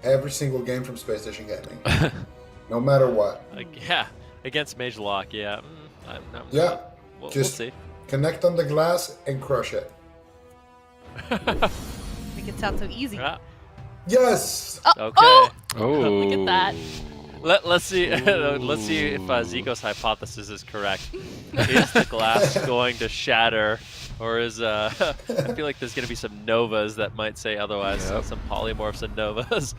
every single game from Spacestation Gaming. No matter what. Yeah, against Mage Lock, yeah. Yeah, we'll just see. Connect on the glass and crush it. Make it sound so easy. Yeah. Yes! Okay. Oh. Look at that. Let's see. Let's see if Zico's hypothesis is correct. Is the glass going to shatter, or is I feel like there's going to be some novas that might say otherwise. Yep. Some polymorphs and novas.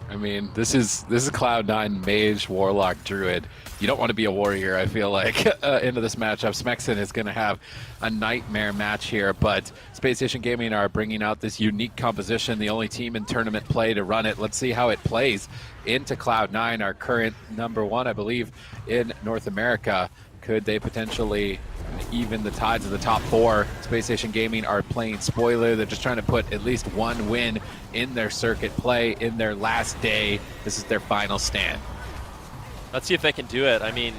I mean, this is Cloud9 Mage, Warlock, Druid. You don't want to be a warrior, I feel like, into this matchup. Smexen is going to have a nightmare match here, but Spacestation Gaming are bringing out this unique composition, the only team in tournament play to run it. Let's see how it plays into Cloud9, our current #1, I believe, in North America. Could they potentially even the tides of the top 4? Spacestation Gaming are playing spoiler. They're just trying to put at least one win in their circuit play in their last day. This is their final stand. Let's see if they can do it. I mean,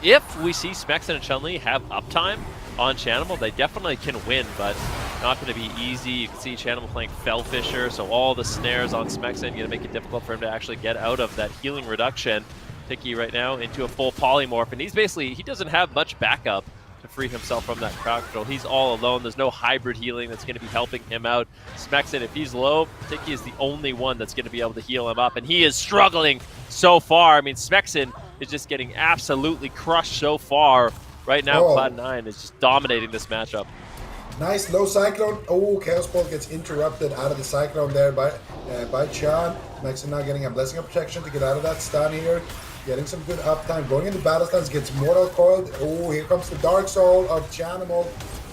if we see Smexen and Chun-Li have uptime on Chanimal, they definitely can win, but not going to be easy. You can see Chanimal playing Fellfisher, so all the snares on Smexen going to make it difficult for him to actually get out of that healing reduction. Tiki right now into a full polymorph, and he doesn't have much backup to free himself from that crowd control. He's all alone. There's no hybrid healing that's going to be helping him out. Smexen, if he's low, Tiki is the only one that's going to be able to heal him up, and he is struggling so far. I mean, Smexen is just getting absolutely crushed so far. Right now, Cloud9 is just dominating this matchup. Nice low Cyclone. Oh, Chaos Bolt gets interrupted out of the Cyclone there by Chan. Smexen now getting a Blessing of Protection to get out of that stun here. Getting some good uptime. Going into battle stance, gets Mortal Coiled. Oh, here comes the Dark Soul of Chanimal.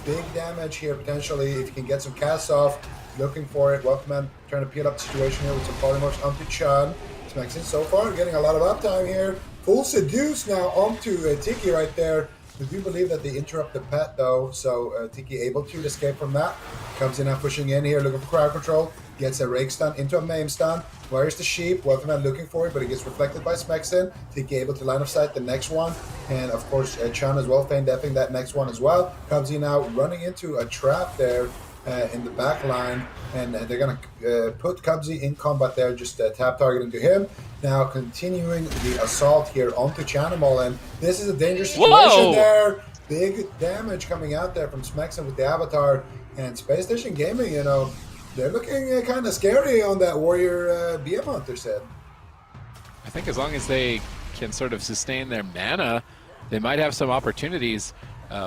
Big damage here potentially if you can get some casts off. Looking for it. Welcome, trying to peel up the situation here with some polymorphs onto Chan. Smexen so far getting a lot of uptime here. Full Seduce now onto Tiki right there. We do believe that they interrupt the pet though, so Tiki able to escape from that. Comes in now pushing in here, looking for crowd control. Gets a Rake stun into a Maim stun. Where's the sheep? Welcome looking for it, but it gets reflected by Smexen. Tiki able to line of sight the next one. And of course, Chan as well, feign deafing that next one as well. Comes in now running into a trap there in the back line. And they're going to put Cubsy in combat there, just tap targeting to him. Now continuing the assault here onto Chanimal, and this is a dangerous situation there. Big damage coming out there from Smexen with the Avatar, and Spacestation Gaming, you know, they're looking kind of scary on that Warrior BM Hunter said. I think as long as they can sort of sustain their mana, they might have some opportunities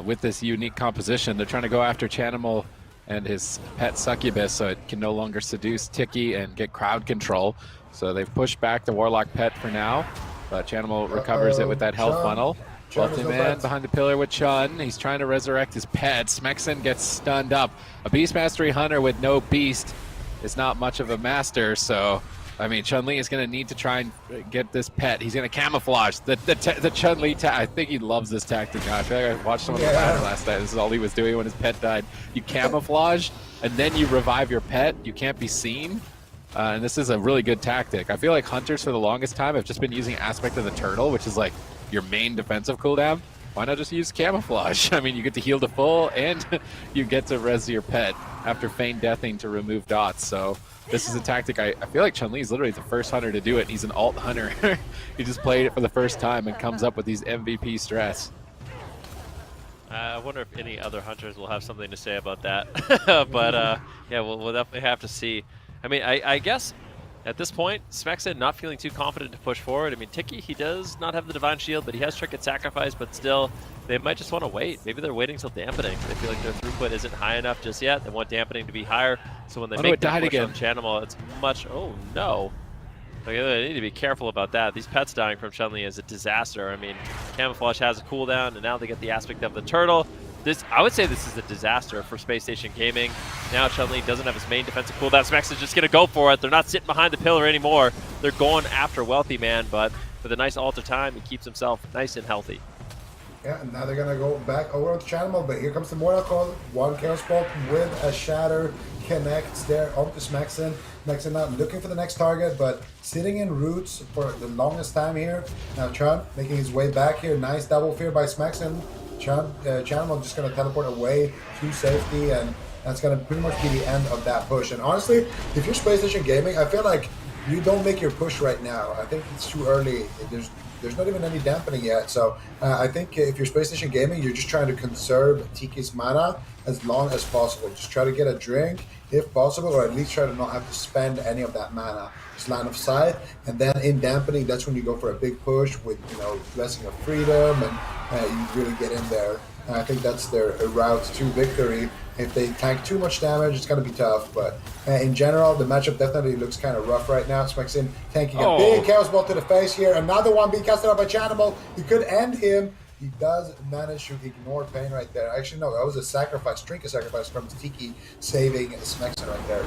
with this unique composition. They're trying to go after Chanimal and his pet Succubus so it can no longer seduce Tiki and get crowd control. So they've pushed back the Warlock pet for now, but Chanimal recovers it with that health funnel. Ulti-Man behind the pillar with Chun. He's trying to resurrect his pet. Smexen gets stunned up. A Beast Mastery Hunter with no beast is not much of a master, so I mean, Chun-Li is going to need to try and get this pet. He's going to camouflage. The Chun-Li, I think he loves this tactic. I feel like I watched someone last night. This is all he was doing when his pet died. You camouflage, and then you revive your pet. You can't be seen. And this is a really good tactic. I feel like Hunters for the longest time have just been using Aspect of the Turtle, which is like your main defensive cooldown. Why not just use Camouflage? I mean, you get to heal to full, and you get to res your pet after feign deathing to remove dots. So this is a tactic. I feel like Chun-Li is literally the first hunter to do it. He's an alt hunter. He just played it for the first time and comes up with these MVP stress. I wonder if any other hunters will have something to say about that. But yeah, we'll definitely have to see. I mean, I guess at this point, Smexen not feeling too confident to push forward. I mean, Tiki, he does not have the Divine Shield, but he has Trinket Sacrifice, but still, they might just want to wait. Maybe they're waiting till dampening. They feel like their throughput isn't high enough just yet. They want dampening to be higher, so when they make that push on Chanimal, it's much... Oh, no. They need to be careful about that. These pets dying from Chun-Li is a disaster. I mean, Camouflage has a cooldown, and now they get the aspect of the turtle. I would say this is a disaster for Spacestation Gaming. Now Chun-Li doesn't have his main defensive cooldown. Smax is just going to go for it. They're not sitting behind the pillar anymore. They're going after Wealthy Man, but with a nice alter time, he keeps himself nice and healthy. Yeah, and now they're going to go back over to Chanimal, but here comes the Mortal Coil. One Chaos Bolt with a Shatter connects there onto Smexen. Smexen now looking for the next target, but sitting in roots for the longest time here. Now Chun making his way back here. Nice double fear by Smexen. Chanimal just going to teleport away to safety, and that's going to pretty much be the end of that push. And honestly, if you're Spacestation Gaming, I feel like you don't make your push right now. I think it's too early. There's not even any dampening yet. So I think if you're Spacestation Gaming, you're just trying to conserve Tiki's mana as long as possible. Just try to get a drink if possible, or at least try to not have to spend any of that mana. Just line of sight, and then in dampening, that's when you go for a big push with Blessing of Freedom, and you really get in there. And I think that's their route to victory. If they tank too much damage, it's going to be tough. But in general, the matchup definitely looks kind of rough right now. Smexin tanking a big Chaos Ball to the face here. Another one being casted out by Chanimal. He could end him. He does manage to ignore pain right there. Actually, no, that was a sacrifice, trinket sacrifice from Tiki, saving Smexin right there.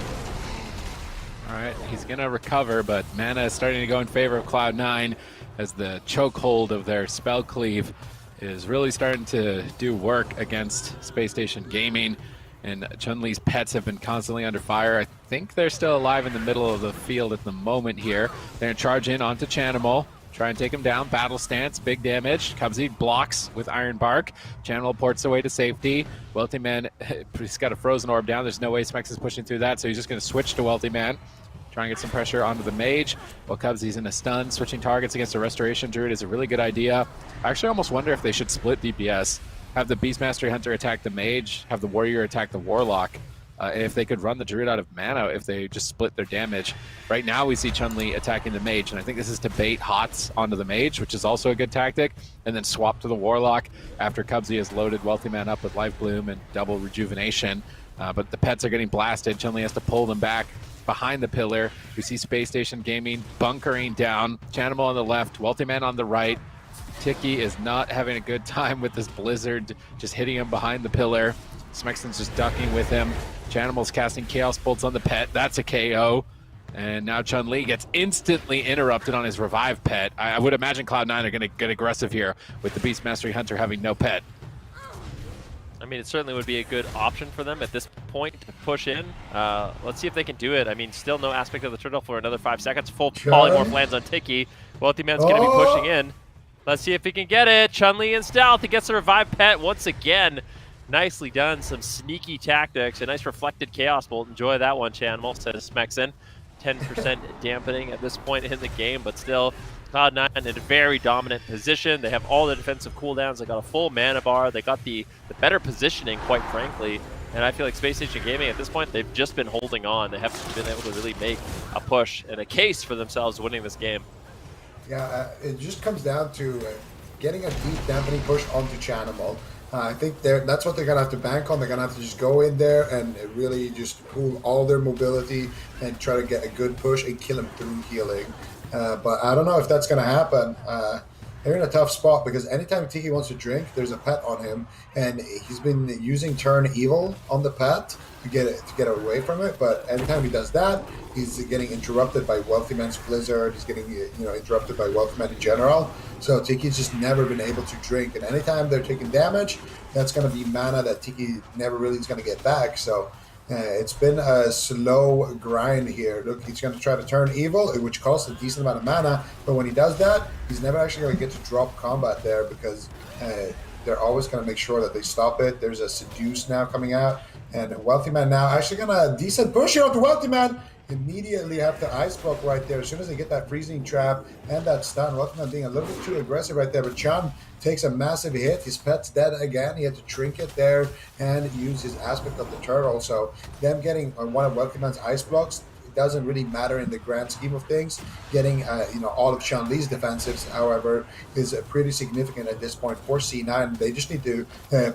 All right, he's going to recover, but mana is starting to go in favor of Cloud9 as the chokehold of their Spell Cleave is really starting to do work against Spacestation Gaming. And Chun-Li's pets have been constantly under fire. I think they're still alive in the middle of the field at the moment here. They're going to charge in onto Chanimal, try and take him down. Battle stance, big damage. Cubsy blocks with Iron Bark. Chanimal ports away to safety. Wealthy Man, he's got a frozen orb down. There's no way Specs is pushing through that, so he's just going to switch to Wealthy Man. Try and get some pressure onto the mage. While Cubsy's in a stun. Switching targets against a Restoration Druid is a really good idea. I actually almost wonder if they should split DPS. Have the Beastmastery Hunter attack the mage, have the Warrior attack the Warlock. If they could run the Druid out of mana, if they just split their damage. Right now we see Chun-Li attacking the mage, and I think this is to bait Hots onto the mage, which is also a good tactic, and then swap to the Warlock after Cubsy has loaded Wealthy Man up with Life Bloom and double rejuvenation. But the pets are getting blasted. Chun-Li has to pull them back behind the pillar. We see Space Station Gaming bunkering down. Chanimal on the left, Wealthy Man on the right. Tiki is not having a good time with this blizzard, just hitting him behind the pillar. Smexton's just ducking with him. Chanimal's casting Chaos Bolts on the pet. That's a KO. And now Chun-Li gets instantly interrupted on his revive pet. I would imagine Cloud9 are going to get aggressive here with the Beast Mastery Hunter having no pet. I mean, it certainly would be a good option for them at this point to push in. Let's see if they can do it. I mean, still no aspect of the turtle for another 5 seconds. Full polymorph lands on Tiki. Wealthy Man's going to be pushing in. Let's see if he can get it. Chun-Li in stealth. He gets the revive pet once again. Nicely done. Some sneaky tactics. A nice reflected Chaos Bolt. Enjoy that one, Chanimal, says Smexin. 10% dampening at this point in the game, but still Cloud9 in a very dominant position. They have all the defensive cooldowns. They got a full mana bar. They got the better positioning, quite frankly. And I feel like Space Station Gaming at this point, they've just been holding on. They haven't been able to really make a push and a case for themselves winning this game. Yeah, it just comes down to getting a deep dampening push onto Chanimal. I think that's what they're going to have to bank on. They're going to have to just go in there and really just pull all their mobility and try to get a good push and kill him through healing. But I don't know if that's going to happen. They're in a tough spot because anytime Tiki wants to drink, there's a pet on him, and he's been using Turn Evil on the pet to get away from it. But anytime he does that, he's getting interrupted by Wealthy Man's Blizzard. He's getting interrupted by Wealthy Man in general. So Tiki's just never been able to drink, and anytime they're taking damage, that's going to be mana that Tiki never really is going to get back. So it's been a slow grind here. Look, he's going to try to turn evil, which costs a decent amount of mana, but when he does that, he's never actually going to get to drop combat there because they're always going to make sure that they stop it. There's a Seduce now coming out, and Wealthy Man now actually going to decent push here onto Wealthy Man. Immediately have the Ice Block right there. As soon as they get that Freezing Trap and that stun, Wealthy Man being a little bit too aggressive right there, but Chun takes a massive hit. His pet's dead again. He had to Trinket there and use his aspect of the turtle. So them getting one of Wealthy Man's Ice Blocks, it doesn't really matter in the grand scheme of things. Getting all of Chun-Li's defensives, however, is pretty significant at this point for C9. They just need to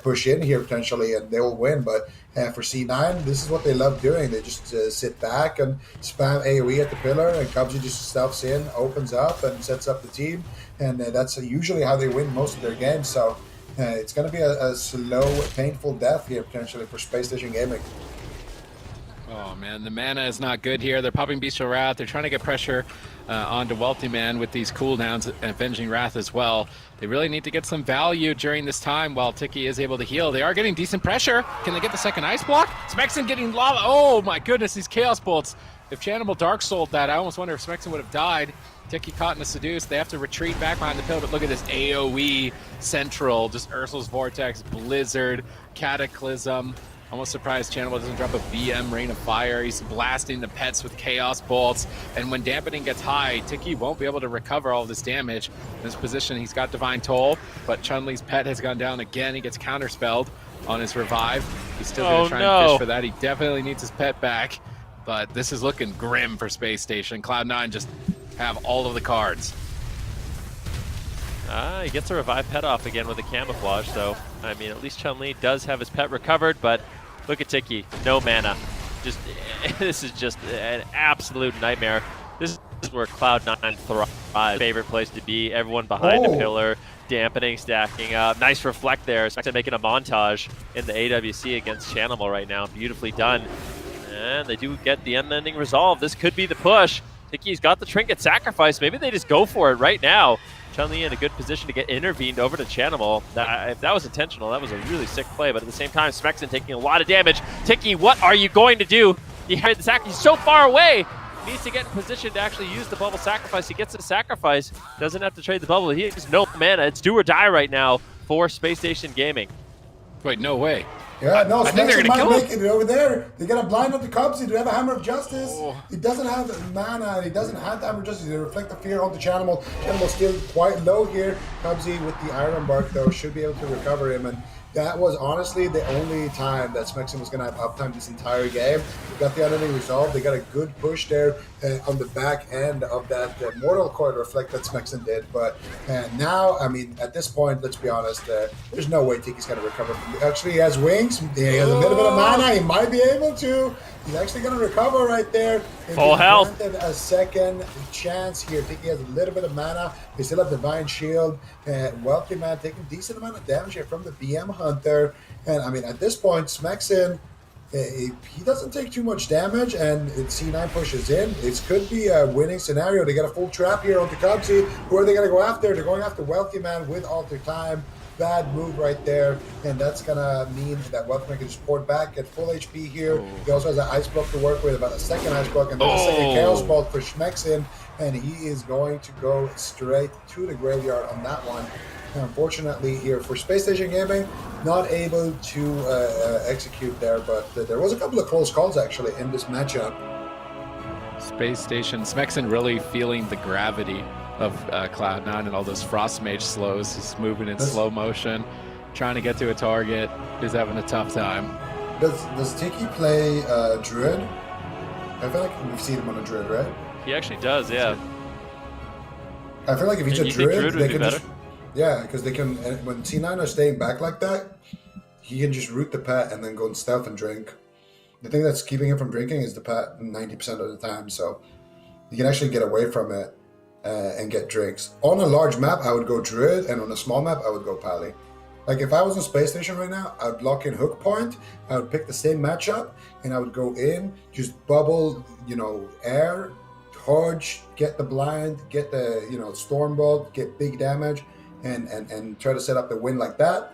push in here potentially and they will win. But for C9, this is what they love doing. They just sit back and spam AoE at the pillar, and Cubsy just stuffs in, opens up, and sets up the team. And that's usually how they win most of their games. So it's going to be a slow, painful death here potentially for Space Station Gaming. Oh man, the mana is not good here. They're popping Bestial Wrath. They're trying to get pressure onto Wealthy Man with these cooldowns and Avenging Wrath as well. They really need to get some value during this time while Tiki is able to heal. They are getting decent pressure. Can they get the second Ice Block? Smexton getting lava. Oh my goodness, these Chaos Bolts. If Chanimal Dark Souled that, I almost wonder if Smexton would have died. Tiki caught in a Seduce. They have to retreat back behind the pillar, but look at this AoE Central. Just Ursul's Vortex, Blizzard, Cataclysm. Almost surprised Channel doesn't drop a BM Rain of Fire. He's blasting the pets with Chaos Bolts. And when dampening gets high, Tiki won't be able to recover all this damage. In this position, he's got Divine Toll, but Chun-Li's pet has gone down again. He gets counterspelled on his revive. He's still going to try and fish for that. He definitely needs his pet back, but this is looking grim for Space Station. Cloud9 just have all of the cards. He gets a revive pet off again with a camouflage, so I mean, at least Chun-Li does have his pet recovered, but look at Tiki, no mana. Just this is just an absolute nightmare. This is where Cloud9 thrives. Favorite place to be. Everyone behind the pillar, dampening, stacking up. Nice reflect there. Spacestation making a montage in the AWC against Chanimal right now. Beautifully done. And they do get the unending resolve. This could be the push. Tiki's got the trinket sacrifice. Maybe they just go for it right now. Chun-Li in a good position to get intervened over to Chanimal. If that was intentional, that was a really sick play. But at the same time, Smexen taking a lot of damage. Tiki, what are you going to do? He had the sacrifice. He's so far away. He needs to get in position to actually use the bubble sacrifice. He gets the sacrifice. Doesn't have to trade the bubble. He has no mana. It's do or die right now for Space Station Gaming. Wait, no way. Yeah, no, I think they're Smexen gonna might kill make it over there. They got a blind up the Cubs. They do have a Hammer of Justice. Oh. He doesn't have mana. He doesn't have the Hammer of Justice. They reflect the fear onto Chanimal. Chanimal's still quite low here. Cubsy with the Iron Bark, though, should be able to recover him. And that was honestly the only time that Smexen was going to have uptime this entire game. They got the unending resolve. They got a good push there on the back end of that Mortal Coil reflect that Smexen did. But now, I mean, at this point, let's be honest, there's no way Tiki's going to recover. Actually, he has wings. He has a little bit of mana. He might be able to. He's actually going to recover right there. Full health. A second chance here. Tiki has a little bit of mana. They still have Divine Shield. Wealthy Man taking decent amount of damage here from the BM Hunter. And I mean, at this point, Smexen, he doesn't take too much damage, and C9 pushes in. It could be a winning scenario. They got a full trap here on the Cubsy. Who are they going to go after? They're going after Wealthy Man with Alter Time. Bad move right there, and that's gonna mean that Wealthy Man can just port back at full HP here. He also has an Ice Block to work with, about a second Ice Block, and then a second Chaos Bolt for Smexen, and he is going to go straight to the graveyard on that one. And unfortunately here for Space Station Gaming, not able to execute there, but there was a couple of close calls actually in this matchup. Space Station, Smexen really feeling the gravity of Cloud9 and all those Frost Mage slows. He's moving in slow motion, trying to get to a target. He's having a tough time. Does Tiki play Druid? I feel like we've seen him on a Druid, right? He actually does, yeah. I feel like if he's a You think Druid, would they be can better? just... Yeah, because they can... When C9 are staying back like that, he can just root the pet and then go and stealth and drink. The thing that's keeping him from drinking is the pet 90% of the time, so you can actually get away from it and get drinks. On a large map, I would go Druid, and on a small map, I would go Pally. Like, if I was on Space Station right now, I would lock in Hook Point, I would pick the same matchup, and I would go in, just bubble, air, charge, get the blind, get the, Stormbolt, get big damage, and try to set up the win like that.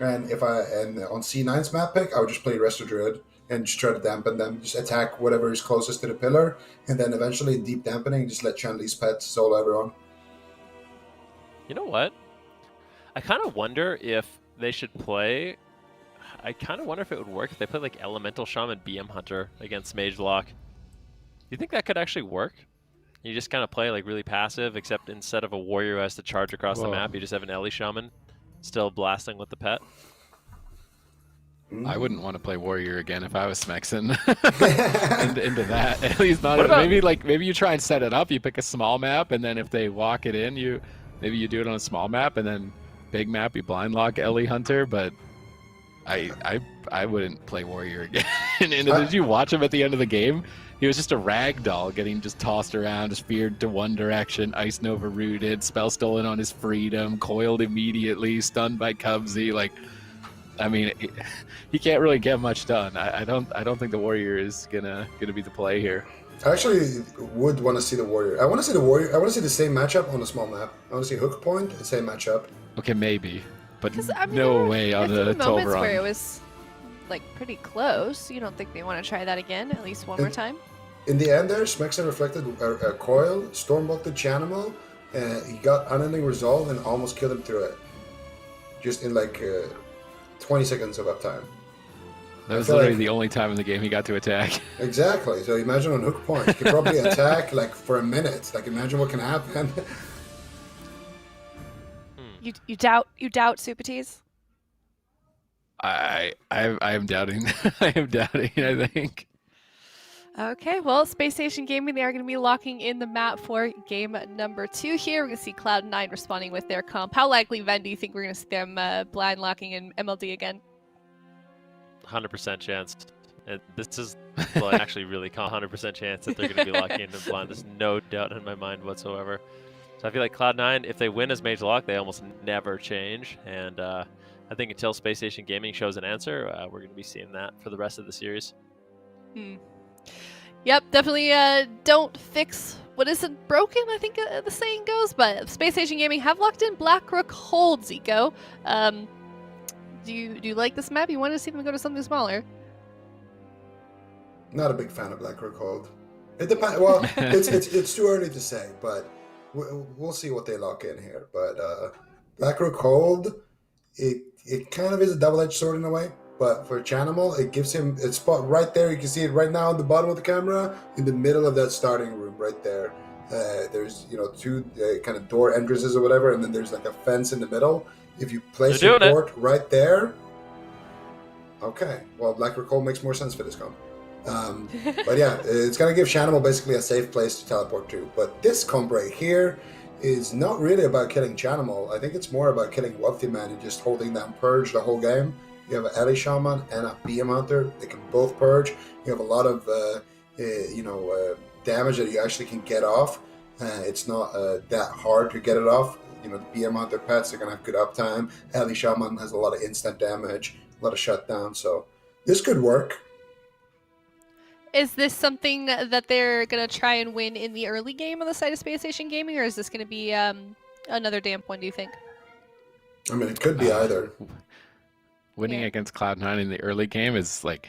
And on C9's map pick, I would just play Resto Druid and just try to dampen them, just attack whatever is closest to the pillar, and then eventually deep dampening, just let Chun-Li's pets solo everyone. You know what? I kind of wonder if they should play... I kind of wonder if it would work if they play like Elemental Shaman BM Hunter against Mage Lock. Do you think that could actually work? You just kind of play like really passive, except instead of a warrior who has to charge across the map, you just have an Ellie Shaman still blasting with the pet. I wouldn't want to play warrior again if I was Smexen into that. At least not. Maybe you try and set it up. You pick a small map, and then if they walk it in, maybe you do it on a small map, and then big map you blind lock Ellie Hunter. But I wouldn't play warrior again. And did you watch him at the end of the game? He was just a rag doll getting just tossed around, just veered to one direction, Ice Nova rooted, spell stolen on his freedom, coiled immediately, stunned by Cubsy. Like, I mean, he can't really get much done. I don't think the warrior is gonna be the play here. I actually would want to see the warrior. I want to see the warrior. I want to see the same matchup on a small map. I want to see Hook Point, the same matchup. Okay, maybe, but I mean, no way on the moments Tolveron. where it was like pretty close. You don't think they want to try that again, at least one more time? In the end there, Smexen reflected a coil, Stormbolted Chanimal, he got unending resolve and almost killed him through it. Just in like 20 seconds of uptime. That was feel literally like- the only time in the game he got to attack. Exactly. So imagine on hook points, you can probably attack like for a minute. Like imagine what can happen. You doubt Supatees? I am doubting. I am doubting. I think. Okay, well, Spacestation Gaming, they are going to be locking in the map for game number 2 here. We're going to see Cloud9 responding with their comp. How likely, Ven, do you think we're going to see them blind locking in MLD again? 100% chance. And this is, well, actually really 100% chance that they're going to be locking into blind. There's no doubt in my mind whatsoever. So I feel like Cloud9, if they win as Mage Lock, they almost never change. And I think until Spacestation Gaming shows an answer, we're going to be seeing that for the rest of the series. Yep, definitely don't fix what isn't broken, I think the saying goes. But Spacestation Gaming have locked in Blackrook Hold, Zico. Do you like this map? You want to see them go to something smaller? Not a big fan of Blackrook Hold. It depends. Well, it's too early to say, but we'll see what they lock in here. But Blackrook Hold, it kind of is a double-edged sword in a way. But for Chanimal, it gives him a spot right there. You can see it right now on the bottom of the camera, in the middle of that starting room, right there. There's two kind of door entrances or whatever, and then there's like a fence in the middle. If you place your port right there, okay. Well, Blackrook Hold makes more sense for this comp. But yeah, it's gonna give Chanimal basically a safe place to teleport to. But this comp right here is not really about killing Chanimal. I think it's more about killing Wealthy Man and just holding down Purge the whole game. You have an Ellie Shaman and a BM Hunter. They can both purge. You have a lot of, damage that you actually can get off. It's not that hard to get it off. The BM Hunter pets are going to have good uptime. Ellie Shaman has a lot of instant damage, a lot of shutdown. So this could work. Is this something that they're going to try and win in the early game on the side of Spacestation Gaming, or is this going to be another damp one, do you think? I mean, it could be either. Winning against Cloud9 in the early game is like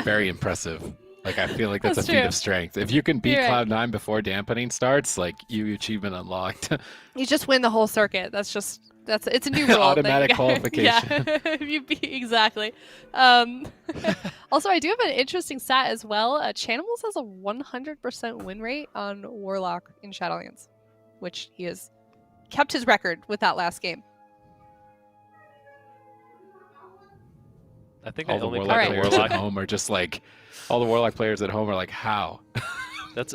very impressive. Like I feel like that's a feat of strength. If you can beat Cloud9 before dampening starts, like you achievement unlocked. You just win the whole circuit. It's a new rule. Automatic qualification. Yeah, you beat exactly. Also, I do have an interesting stat as well. Chanimals has a 100% win rate on Warlock in Shadowlands, which he has kept his record with that last game. I think all the Warlock players at home are just like, all the Warlock players at home are like, how? That's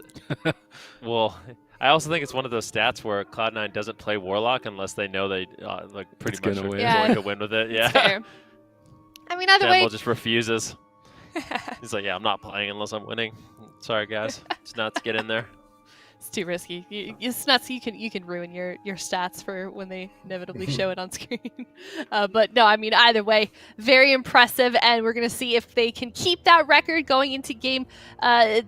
well. I also think it's one of those stats where Cloud9 doesn't play Warlock unless they know they pretty much are going to win with it. Yeah. Fair. I mean, either way, just refuses. He's like, yeah, I'm not playing unless I'm winning. Sorry, guys. It's nuts. Get in there. It's too risky. It's nuts. You can ruin your stats for when they inevitably show it on screen. But no, I mean, either way, very impressive, and we're gonna see if they can keep that record going into game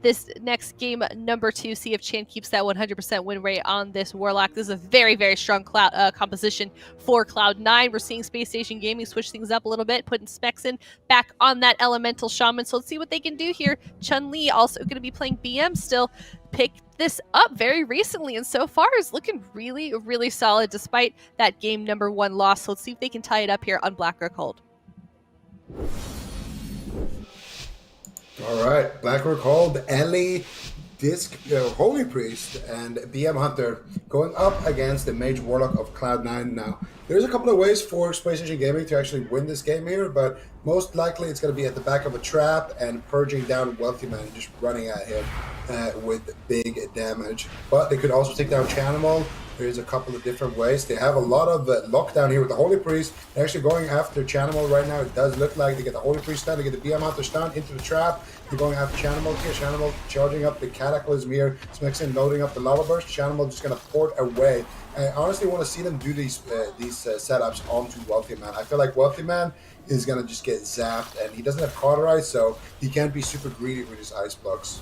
this next game number 2. See if Chan keeps that 100% win rate on this Warlock. This is a very, very strong composition for Cloud9. We're seeing Spacestation Gaming switch things up a little bit, putting specs in back on that Elemental Shaman. So let's see what they can do here. Chun-Li also going to be playing BM still. Picked this up very recently, and so far is looking really, really solid despite that game number 1 loss. So let's see if they can tie it up here on Blackrook Hold. All right, Blackrook Hold, Ellie, Disc, Holy Priest, and BM Hunter going up against the Mage Warlock of Cloud9 now. There's a couple of ways for Spacestation Gaming to actually win this game here, but most likely it's going to be at the back of a trap and purging down Wealthy Man and just running at him with big damage. But they could also take down Chanimal. There's a couple of different ways. They have a lot of lockdown here with the Holy Priest. They're actually going after Chanimal right now. It does look like they get the Holy Priest stun, they get the BM Hunter stun into the trap. They're going after Chanimal here. Chanimal charging up the Cataclysm here. Smexin loading up the Lava Burst. Chanimal just going to port away. I honestly want to see them do these setups onto Wealthy Man. I feel like Wealthy Man is going to just get zapped, and he doesn't have Cauterize, so he can't be super greedy with his Ice Blocks.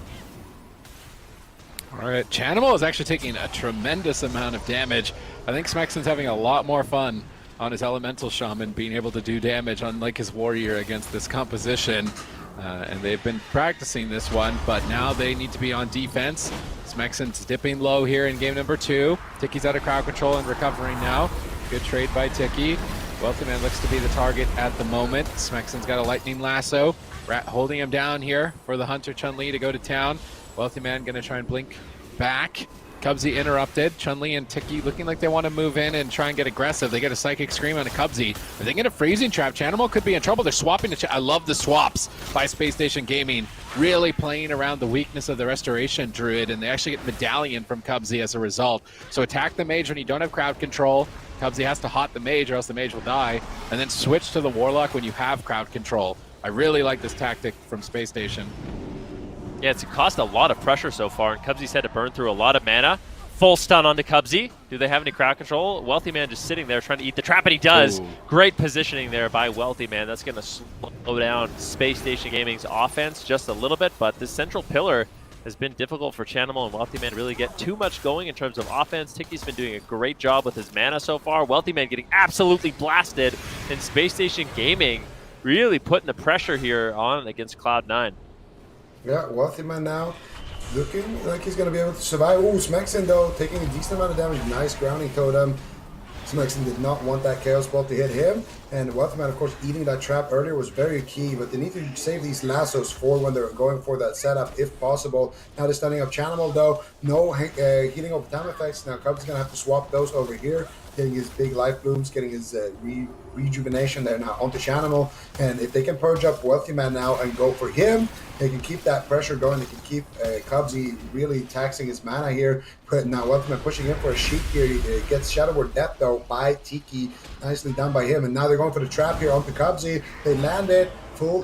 All right, Chanimal is actually taking a tremendous amount of damage. I think Smexin's having a lot more fun on his Elemental Shaman, being able to do damage unlike his Warrior against this composition. And they've been practicing this one, but now they need to be on defense. Smexin's dipping low here in game number 2. Ticky's out of crowd control and recovering now. Good trade by Ticky. Wealthy Man looks to be the target at the moment. Smexen's got a lightning lasso. Rat holding him down here for the Hunter Chun-Li to go to town. Wealthy Man going to try and blink back. Cubsy interrupted. Chun-Li and Tiki looking like they want to move in and try and get aggressive. They get a Psychic Scream on a Cubsy. Are they get a Freezing Trap? Chanimal could be in trouble. They're swapping I love the swaps by Space Station Gaming. Really playing around the weakness of the Restoration Druid, and they actually get Medallion from Cubsy as a result. So attack the Mage when you don't have crowd control. Cubsy has to hot the Mage or else the Mage will die. And then switch to the Warlock when you have crowd control. I really like this tactic from Space Station. Yeah, it's caused a lot of pressure so far, and Cubsy's had to burn through a lot of mana. Full stun onto Cubsy. Do they have any crowd control? Wealthy Man just sitting there trying to eat the trap, and he does. Ooh. Great positioning there by Wealthy Man. That's going to slow down Space Station Gaming's offense just a little bit, but this central pillar has been difficult for Chanimal and Wealthy Man to really get too much going in terms of offense. Tiki's been doing a great job with his mana so far. Wealthy Man getting absolutely blasted, and Space Station Gaming really putting the pressure here on against Cloud9. Yeah, Wealthy Man now looking like he's going to be able to survive. Ooh, Smexen though, taking a decent amount of damage. Nice grounding totem. Smexen did not want that Chaos Bolt to hit him. And Wealthy Man, of course, eating that trap earlier was very key, but they need to save these lassos for when they're going for that setup, if possible. Now they're stunning up Chanimal though. No heating over time effects. Now Cub's going to have to swap those over here. Getting his big life blooms, getting his rejuvenation there now onto Chanimal. And if they can purge up Wealthy Man now and go for him, they can keep that pressure going. They can keep Cubsy really taxing his mana here. But now Wealthy Man pushing in for a sheep here. He gets Shadow Word Death though by Tiki. Nicely done by him. And now they're going for the trap here onto Cubsy. They land it.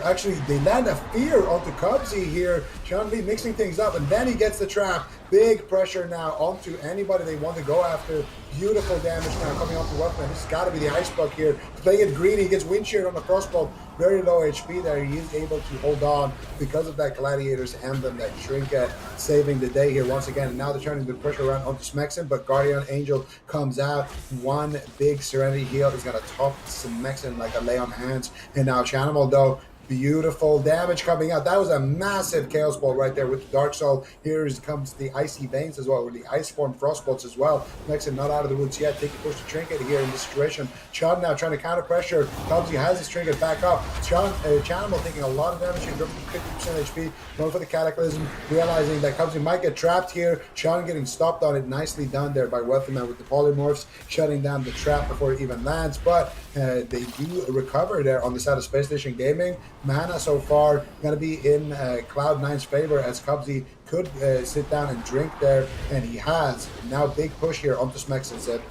Actually, they land a fear onto Cubsy here. Chun-Li mixing things up, and then he gets the trap. Big pressure now onto anybody they want to go after. Beautiful damage now coming onto Wealthy Man. This has got to be the Ice Buck here. Playing it greedy, he gets wind sheared on the crossbow. Very low HP there. He is able to hold on because of that Gladiator's Emblem, that Trinket, saving the day here once again. And now they're turning the pressure around onto Smexen, but Guardian Angel comes out. One big Serenity heal is going to top Smexen like a lay on hands. And now Chanimal though, beautiful damage coming out. That was a massive Chaos Ball right there with the Dark Soul. Here comes the Icy Veins as well, with the Ice Form Frostbolts as well. Nexen not out of the woods yet. Take a push to Trinket here in this situation. Chun now trying to counter pressure. Cubsy has his Trinket back up. Chanimal taking a lot of damage here, dropping 50% HP. Going for the Cataclysm, realizing that Cubsy might get trapped here. Chun getting stopped on it. Nicely done there by Wealthy Man with the Polymorphs, shutting down the trap before it even lands. But they do recover there on the side of Space Station Gaming. Mana so far going to be in Cloud9's favor, as Cubsy could sit down and drink there, and he has. Now big push here onto Smexen, Zip.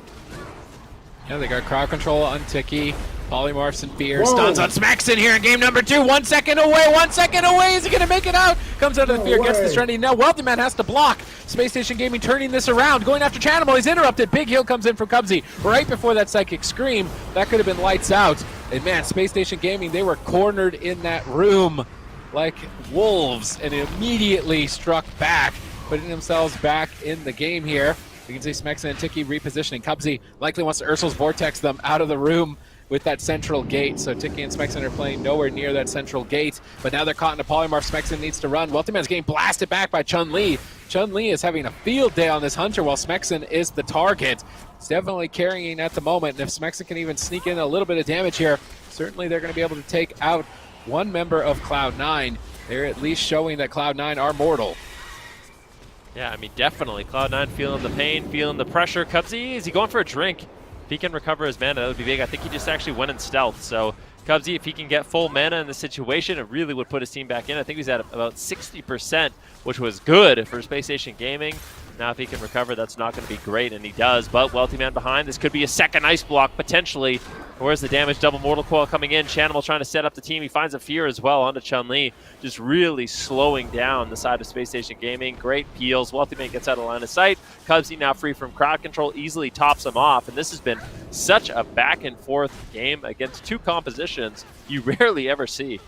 Yeah, they got crowd control on Tiki. Polymorphs and Fear. Whoa. Stuns on Smexen here in game number 2. 1 second away. 1 second away. Is he going to make it out? Comes out of the Fear. Gets the Serenity. Now Wealthy Man has to block. Space Station Gaming turning this around. Going after Chanimal. He's interrupted. Big heal comes in from Cubsy right before that Psychic Scream. That could have been lights out. And man, Space Station Gaming, they were cornered in that room like wolves and immediately struck back, putting themselves back in the game here. You can see Smexen and Tiki repositioning. Cubsy likely wants to Ursul's Vortex them out of the room with that central gate. So Tiki and Smexen are playing nowhere near that central gate, but now they're caught in a polymorph. Smexen needs to run. Wealthy Man's getting blasted back by Chun-Li. Chun-Li is having a field day on this Hunter while Smexen is the target. It's definitely carrying at the moment, and if Smexen can even sneak in a little bit of damage here, certainly they're going to be able to take out one member of Cloud9. They're at least showing that Cloud9 are mortal. Yeah, I mean, definitely. Cloud9 feeling the pain, feeling the pressure. Cubsy, is he going for a drink? If he can recover his mana, that would be big. I think he just actually went in stealth. So Cubsy, if he can get full mana in the situation, it really would put his team back in. I think he's at about 60%, which was good for Space Station Gaming. Now, if he can recover, that's not going to be great, and he does. But Wealthy Man behind. This could be a second ice block, potentially. Where's the damage? Double Mortal Coil coming in. Chanimal trying to set up the team. He finds a Fear as well onto Chun-Li. Just really slowing down the side of Space Station Gaming. Great peels. Wealthy Man gets out of line of sight. Cubsy now free from crowd control. Easily tops him off. And this has been such a back-and-forth game against two compositions you rarely ever see.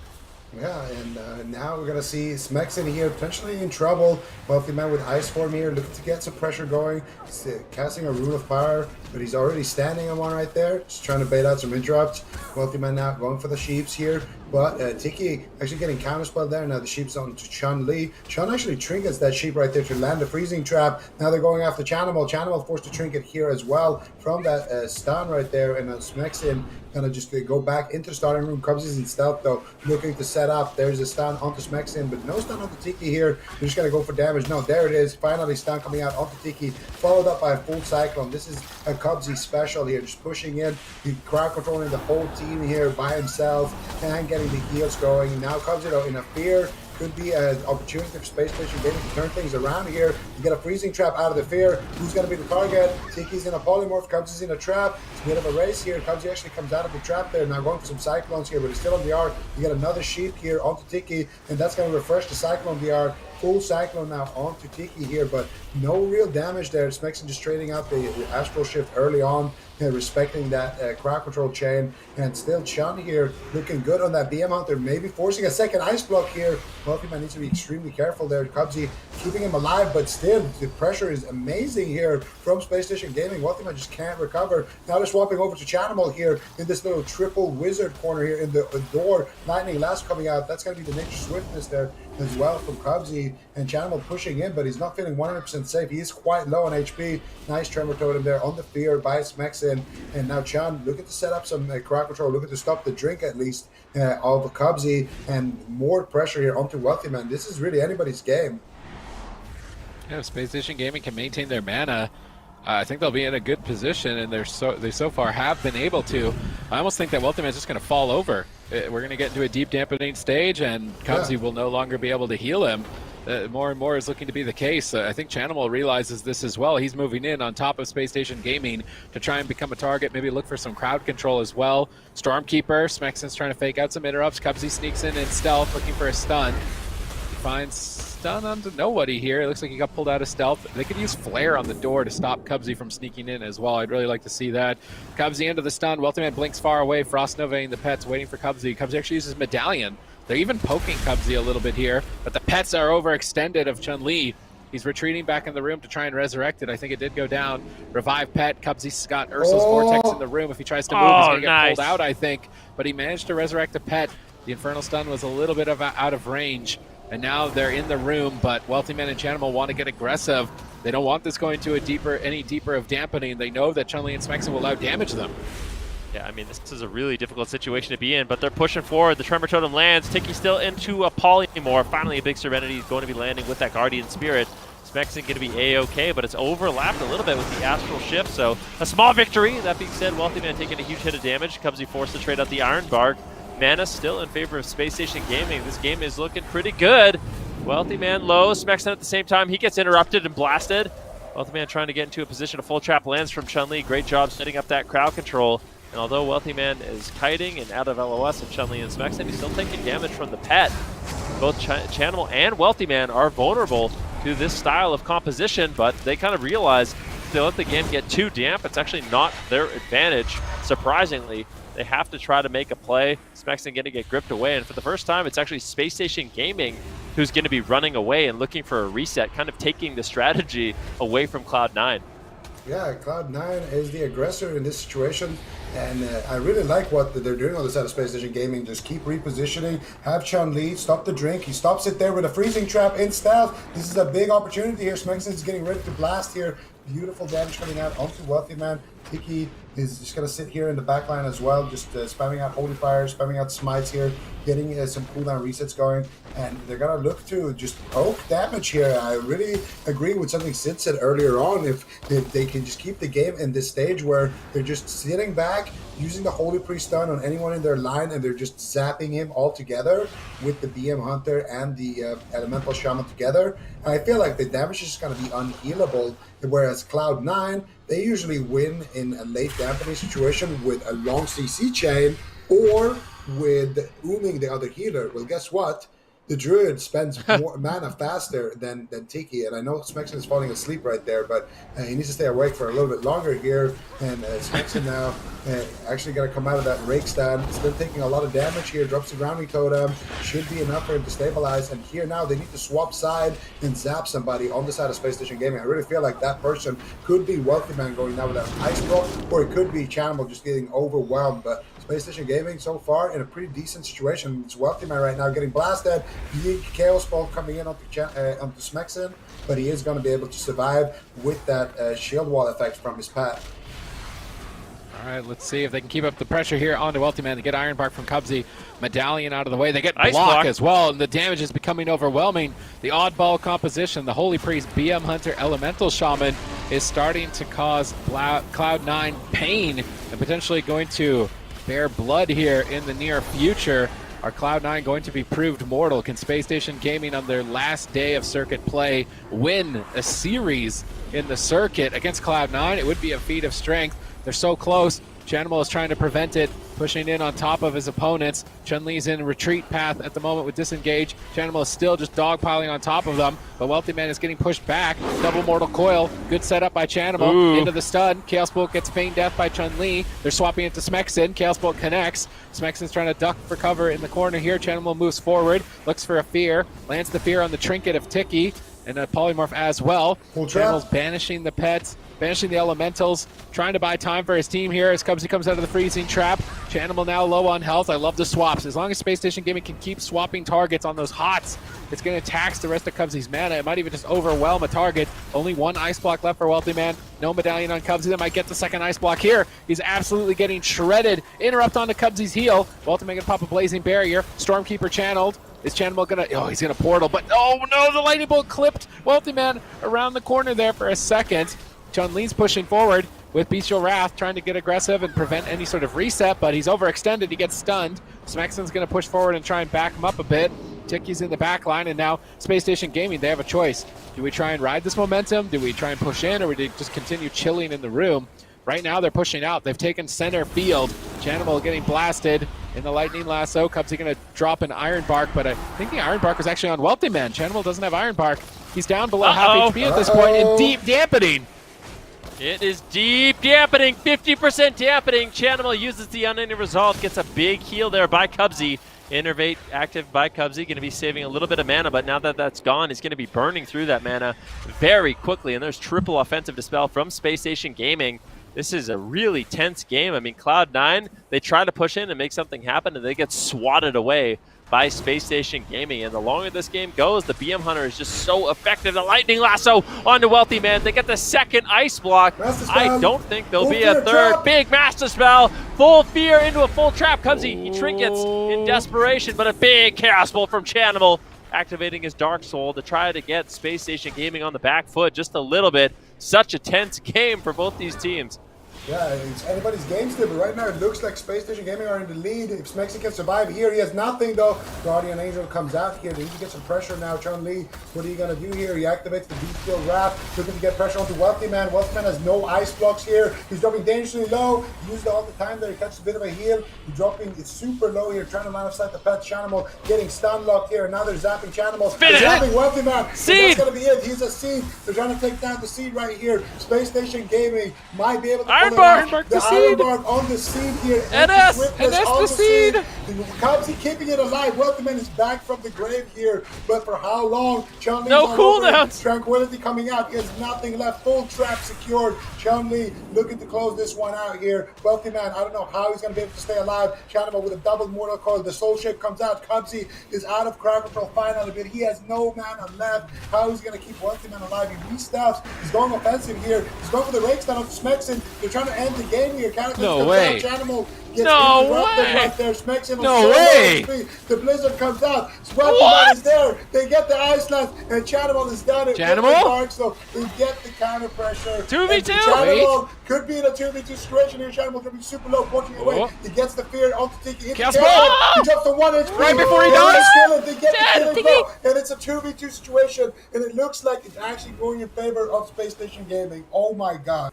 Yeah, and now we're going to see Smexen here potentially in trouble. Wealthy Man with Ice Form here, looking to get some pressure going. He's casting a Rune of Power, but he's already standing on one right there, just trying to bait out some interrupts. Wealthy Man now going for the Sheeps here. but Tiki actually getting counterspelled there. Now the sheep's on to Chun-Li. Chun actually trinkets that sheep right there to land the freezing trap. Now they're going after Chanimal. Chanimal forced to trinket here as well from that stun right there, and Smexin gonna just go back into the starting room. Cubsy's in stealth though, looking to set up. There's a stun onto Smexin, but no stun onto Tiki here. They're just gonna go for damage. No, there it is. Finally, stun coming out onto Tiki, followed up by a full Cyclone. This is a Cubsy special here, just pushing in, the crowd controlling the whole team here by himself and getting the heals going. Now Cubsy though in a fear. Could be an opportunity for Spacestation Gaming to turn things around here. You get a freezing trap out of the fear. Who's going to be the target? Tiki's in a polymorph. Cubsy's in a trap. It's a bit of a race here. Cubsy actually comes out of the trap there. Now going for some Cyclones here, but he's still on the R. You get another sheep here onto Tiki, and that's going to refresh the Cyclone DR. Full Cyclone now onto Tiki here, but no real damage there. Smexin just trading out the Astral Shift early on, respecting that crowd control chain, and still Chun here looking good on that BM Hunter, maybe forcing a second ice block here. Wealthyman needs to be extremely careful there. Cubsy keeping him alive, but still the pressure is amazing here from Spacestation Gaming. Wealthyman just can't recover. Now they're swapping over to Chanimal here in this little triple wizard corner here in the door. Lightning Last coming out. That's going to be the Nature Swiftness there as well from Cubsy, and Chanimal pushing in, but he's not feeling 100% safe. He is quite low on HP. Nice Tremor Totem there on the fear by Smexin, and now Chun looking to set up some crowd control, looking to stop the drink at least of Cubsy, and more pressure here onto Wealthyman. This is really anybody's game. Yeah, if Spacestation Gaming can maintain their mana, I think they'll be in a good position, and they so far have been able to. I almost think that Wealthyman's just going to fall over. We're going to get into a deep dampening stage, and Cubsy will no longer be able to heal him. More and more is looking to be the case. I think Chanimal realizes this as well. He's moving in on top of Spacestation Gaming to try and become a target, maybe look for some crowd control as well. Stormkeeper, Smexin's trying to fake out some interrupts. Cubsy sneaks in stealth, looking for a stun. He finds stun onto nobody here. It looks like he got pulled out of stealth. They could use Flare on the door to stop Cubsy from sneaking in as well. I'd really like to see that. Cubsy into the stun. Wealthyman blinks far away. Frost Novaing the pets, waiting for Cubsy. Cubsy actually uses Medallion. They're even poking Cubsy a little bit here, but the pets are overextended of Chun-Li. He's retreating back in the room to try and resurrect it. I think it did go down. Revive pet. Cubsy's got Ursul's Vortex in the room. If he tries to move, he's going to get pulled out, I think. But he managed to resurrect the pet. The Infernal Stun was a little bit out of range. And now they're in the room, but Wealthyman and Chanimal want to get aggressive. They don't want this going to any deeper of dampening. They know that Chun-Li and Smexin will out-damage them. Yeah, I mean, this is a really difficult situation to be in, but they're pushing forward. The Tremor Totem lands. Tiki still into a Polymorph. Finally, a big Serenity is going to be landing with that Guardian Spirit. Smexin going to be A-OK, but it's overlapped a little bit with the Astral Shift, so a small victory. That being said, Wealthyman taking a huge hit of damage. Cubsy forced to trade out the Iron Bark. Mana still in favor of Spacestation Gaming. This game is looking pretty good. Wealthyman low. Smexin at the same time. He gets interrupted and blasted. Wealthyman trying to get into a position. A full trap lands from Chun-Li. Great job setting up that crowd control. And although Wealthyman is kiting and out of LOS of Chun-Li and Smexin, he's still taking damage from the pet. Both Chanimal and Wealthyman are vulnerable to this style of composition, but they kind of realize if they let the game get too damp, it's actually not their advantage. Surprisingly, they have to try to make a play. Smexin going to get gripped away, and for the first time, it's actually Spacestation Gaming who's going to be running away and looking for a reset, kind of taking the strategy away from Cloud9. Yeah, Cloud9 is the aggressor in this situation, and I really like what they're doing on the side of Spacestation Gaming. Just keep repositioning, have Chun-Li stop the drink. He stops it there with a freezing trap in stealth. This is a big opportunity here. Smexin is getting ready to blast here. Beautiful damage coming out onto Wealthyman. Tiki is just going to sit here in the back line as well, just spamming out Holy Fire, spamming out Smites here, getting some cooldown resets going, and they're going to look to just poke damage here. I really agree with something Sid said earlier on. If they can just keep the game in this stage where they're just sitting back, using the Holy Priest stun on anyone in their line, and they're just zapping him all together with the BM Hunter and the Elemental Shaman together, and I feel like the damage is just going to be unhealable, whereas Cloud9, they usually win in a late dampening situation with a long CC chain or with ooming the other healer. Well, guess what? The Druid spends more mana faster than Tiki, and I know Smexin is falling asleep right there, but he needs to stay awake for a little bit longer here, and Smexin now actually going to come out of that rake stand, still taking a lot of damage here, drops the grounding totem, should be enough for him to stabilize, and here now they need to swap side and zap somebody on the side of Spacestation Gaming. I really feel like that person could be Wealthyman going down with that ice block, or it could be Chanimal just getting overwhelmed, but Spacestation Gaming so far in a pretty decent situation. It's Wealthy Man right now getting blasted. Big Chaos Ball coming in onto Smexin, but he is going to be able to survive with that shield wall effect from his pet. All right, let's see if they can keep up the pressure here onto Wealthy Man. They get Iron Bark from Cubsy. Medallion out of the way. They get Ice block block as well, and the damage is becoming overwhelming. The oddball composition, the Holy Priest, BM Hunter, Elemental Shaman is starting to cause Cloud9 pain and potentially going to bear blood here in the near future. Are Cloud9 going to be proved mortal? Can Spacestation Gaming on their last day of circuit play win a series in the circuit against Cloud9? It would be a feat of strength. They're so close. Chanimal is trying to prevent it, pushing in on top of his opponents. Chun-Li's in retreat path at the moment with disengage. Chanimal is still just dogpiling on top of them, but Wealthy Man is getting pushed back. Double Mortal Coil, good setup by Chanimal. Into the stun. Chaos Bolt gets feigned death by Chun-Li. They're swapping into Smexin. Chaos Bolt connects. Smexin's trying to duck for cover in the corner here. Chanimal moves forward, looks for a fear, lands the fear on the trinket of Tiki, and a polymorph as well. Chanimal's banishing the pets, banishing the elementals, trying to buy time for his team here as Cubsy comes out of the freezing trap. Chanimal now low on health. I love the swaps. As long as Spacestation Gaming can keep swapping targets on those hots, it's going to tax the rest of Cubsy's mana. It might even just overwhelm a target. Only one ice block left for Wealthy Man. No medallion on Cubsy. That might get the second ice block here. He's absolutely getting shredded. Interrupt onto Cubsy's heal. Wealthy Man going to pop a blazing barrier. Stormkeeper channeled. Is Chanimal gonna, he's gonna portal, but oh no, the lightning bolt clipped Wealthy Man around the corner there for a second. Chun-Li's pushing forward with Bestial Wrath, trying to get aggressive and prevent any sort of reset, but he's overextended, he gets stunned. Smexin's gonna push forward and try and back him up a bit. Tiki's in the back line, and now Spacestation Gaming, they have a choice. Do we try and ride this momentum? Do we try and push in, or do we just continue chilling in the room? Right now they're pushing out. They've taken center field. Chanimal getting blasted in the lightning lasso. Cubsy going to drop an Iron Bark, but I think the Iron Bark was actually on Wealthy Man. Chanimal doesn't have Iron Bark. He's down below half HP at this point and deep dampening. It is deep dampening, 50% dampening. Chanimal uses the unending resolve, gets a big heal there by Cubsy. Innervate active by Cubsy, going to be saving a little bit of mana, but now that that's gone, he's going to be burning through that mana very quickly, and there's triple offensive dispel from Spacestation Gaming. This is a really tense game. I mean, Cloud9, they try to push in and make something happen, and they get swatted away by Spacestation Gaming. And the longer this game goes, the BM Hunter is just so effective. The lightning lasso onto Wealthy Man. They get the second ice block. I don't think there'll be a third. Trap. Big Master Spell. Full fear into a full trap. Cubsy, he trinkets in desperation, but a big Chaos Bolt from Chanimal, activating his Dark Soul to try to get Spacestation Gaming on the back foot just a little bit. Such a tense game for both these teams. Yeah, it's anybody's game still, but right now it looks like Spacestation Gaming are in the lead. If Smexin can survive here, he has nothing though. Guardian Angel comes out here. They need to get some pressure now. Chun-Li, what are you going to do here? He activates the Bestial Wrath, looking to get pressure onto Wealthy Man. Wealthy Man has no ice blocks here. He's dropping dangerously low. He used it all the time there. He catches a bit of a heal. He's dropping it super low here, trying to line of sight the pet. Chanimal getting stun locked here. Now they're zapping Chanimal. They're zapping Wealthy Man. Seed! That's going to be it. He's a seed. They're trying to take down the seed right here. Spacestation Gaming might be able to Iron pull Bark the Iron Bark on the seed here. NS the seed. Cubsy keeping it alive. Wealthy Man is back from the grave here, but for how long? Chun-Li's No all over cooldowns. it. Tranquility coming out. He has nothing left. Full trap secured. Chun-Li looking to close this one out here. Wealthy Man, I don't know how he's going to be able to stay alive. Chanimal with a double mortal coil. The soul shape comes out. Cubsy is out of crowd control finally, but he has no mana left. How he's going to keep Wealthy Man alive? He restuffs. He's going offensive here. He's going for the rake stun of Smexin. They're trying to end the game here. No way. Chanimal gets No interrupted way. right there. Smexin No way. The blizzard comes out. Wealthy Man is there. They get the ice lance, and Chanimal is down. Chanimal? So they get the counter pressure. 2v2? Chanimal could be in a 2v2 situation here. Chanimal could be super low, poking away. Oh. He gets the fear onto Tiki. Chaos He Ball! drops the 1 HP. Right before he They dies. kill it. They get the killing Tiki. blow, and it's a 2v2 situation, and it looks like it's actually going in favor of Spacestation Gaming. Oh my god.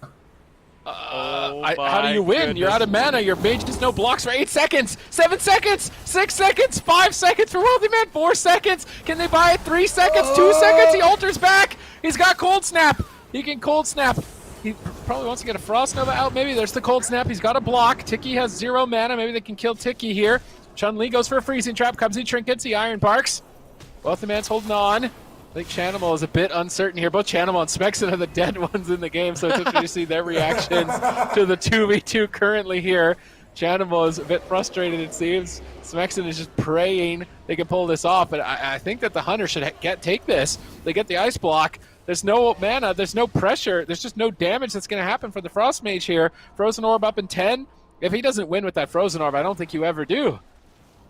How do you win? You're out of mana. Your mage has no blocks for 8 seconds, 7 seconds, 6 seconds, 5 seconds for Wealthy Man, 4 seconds. Can they buy it? 3 seconds, 2 seconds. He alters back. He's got Cold Snap. He can Cold Snap. He probably wants to get a Frost Nova out. Maybe there's the Cold Snap. He's got a block. Tiki has 0 mana. Maybe they can kill Tiki here. Chun-Li goes for a freezing trap. Cubsy trinkets. The Iron Barks. Wealthy Man's holding on. I think Chanimal is a bit uncertain here. Both Chanimal and Smexin are the dead ones in the game, so it's interesting to see their reactions to the 2v2 currently here. Chanimal is a bit frustrated, it seems. Smexen is just praying they can pull this off, but I think that the Hunter should take this. They get the Ice Block. There's no mana, there's no pressure, there's just no damage that's going to happen for the Frost Mage here. Frozen Orb up in 10. If he doesn't win with that Frozen Orb, I don't think you ever do.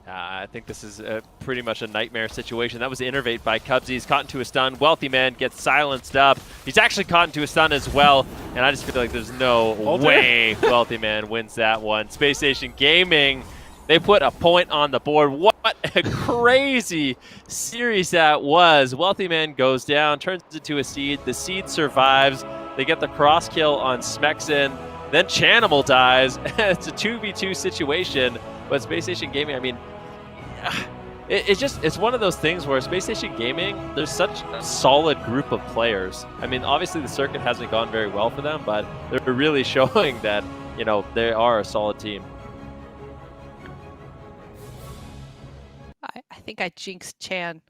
I think this is pretty much a nightmare situation. That was the Innervate by Cubsy. He's caught into a stun. Wealthy Man gets silenced up. He's actually caught into a stun as well. And I just feel like there's no way Wealthy Man wins that one. Space Station Gaming, they put a point on the board. What a crazy series that was. Wealthy Man goes down, turns into a Seed. The Seed survives. They get the cross kill on Smexen. Then Chanimal dies. It's a 2v2 situation. But Space Station Gaming, I mean, it's one of those things where Space Station Gaming, there's such a solid group of players. I mean, obviously the circuit hasn't gone very well for them, but they're really showing that, you know, they are a solid team. I think I jinxed Chan.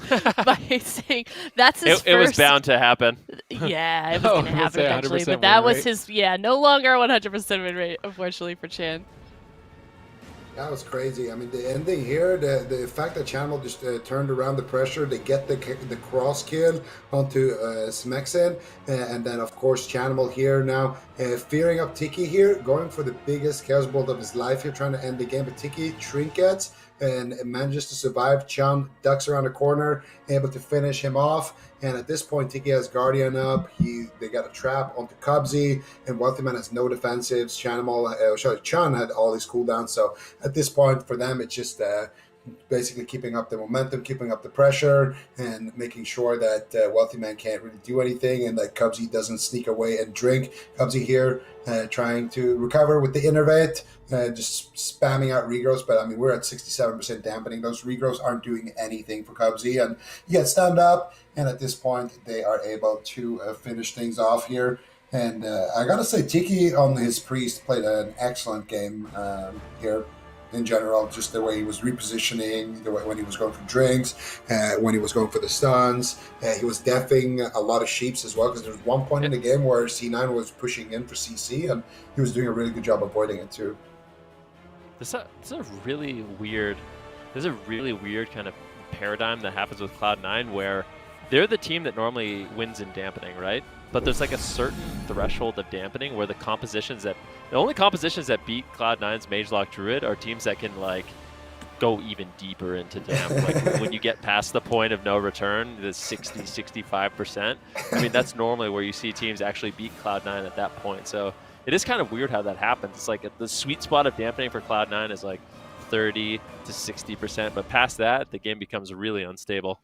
By saying that's his first... It was bound to happen. Yeah, it was going to happen eventually, but that was his, no longer 100% win rate, unfortunately, for Chan. That was crazy. I mean, the ending here, the fact that Chanimal just turned around the pressure, they get the cross kill onto Smexen, and then, of course, Chanimal here now fearing up Tiki here, going for the biggest Chaos Bolt of his life here, trying to end the game, but Tiki trinkets and manages to survive. Chan ducks around the corner, able to finish him off. And at this point, Tiki has Guardian up. They got a trap onto Cubsy, and Wealthy Man has no defensives. Chan had all his cooldowns. So at this point, for them, it's just basically keeping up the momentum, keeping up the pressure, and making sure that Wealthy Man can't really do anything, and that Cubsy doesn't sneak away and drink. Cubsy here trying to recover with the Innervate, just spamming out regrowths, but I mean, we're at 67% dampening. Those regrowths aren't doing anything for Cubsy, and you get stunned up, and at this point, they are able to finish things off here. And I gotta say, Tiki on his Priest played an excellent game here. In general, just the way he was repositioning, the way when he was going for drinks, when he was going for the stuns, he was deafing a lot of sheeps as well, because there was one point in the game where C9 was pushing in for CC, and he was doing a really good job avoiding it too. There's a really weird kind of paradigm that happens with Cloud9 where they're the team that normally wins in dampening, right? But there's like a certain threshold of dampening where the only compositions that beat Cloud9's Magelock Druid are teams that can like go even deeper into damp. Like when you get past the point of no return, the 60-65%. I mean, that's normally where you see teams actually beat Cloud9 at that point. So it is kind of weird how that happens. It's like the sweet spot of dampening for Cloud9 is like 30 to 60%, but past that, the game becomes really unstable.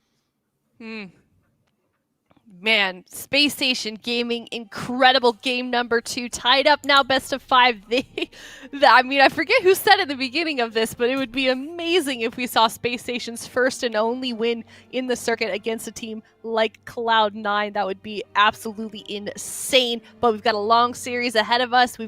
Man, Space Station Gaming, incredible game number 2, tied up now, best of 5. I mean, I forget who said at the beginning of this, but it would be amazing if we saw Space Station's first and only win in the circuit against a team like Cloud9. That would be absolutely insane, but we've got a long series ahead of us.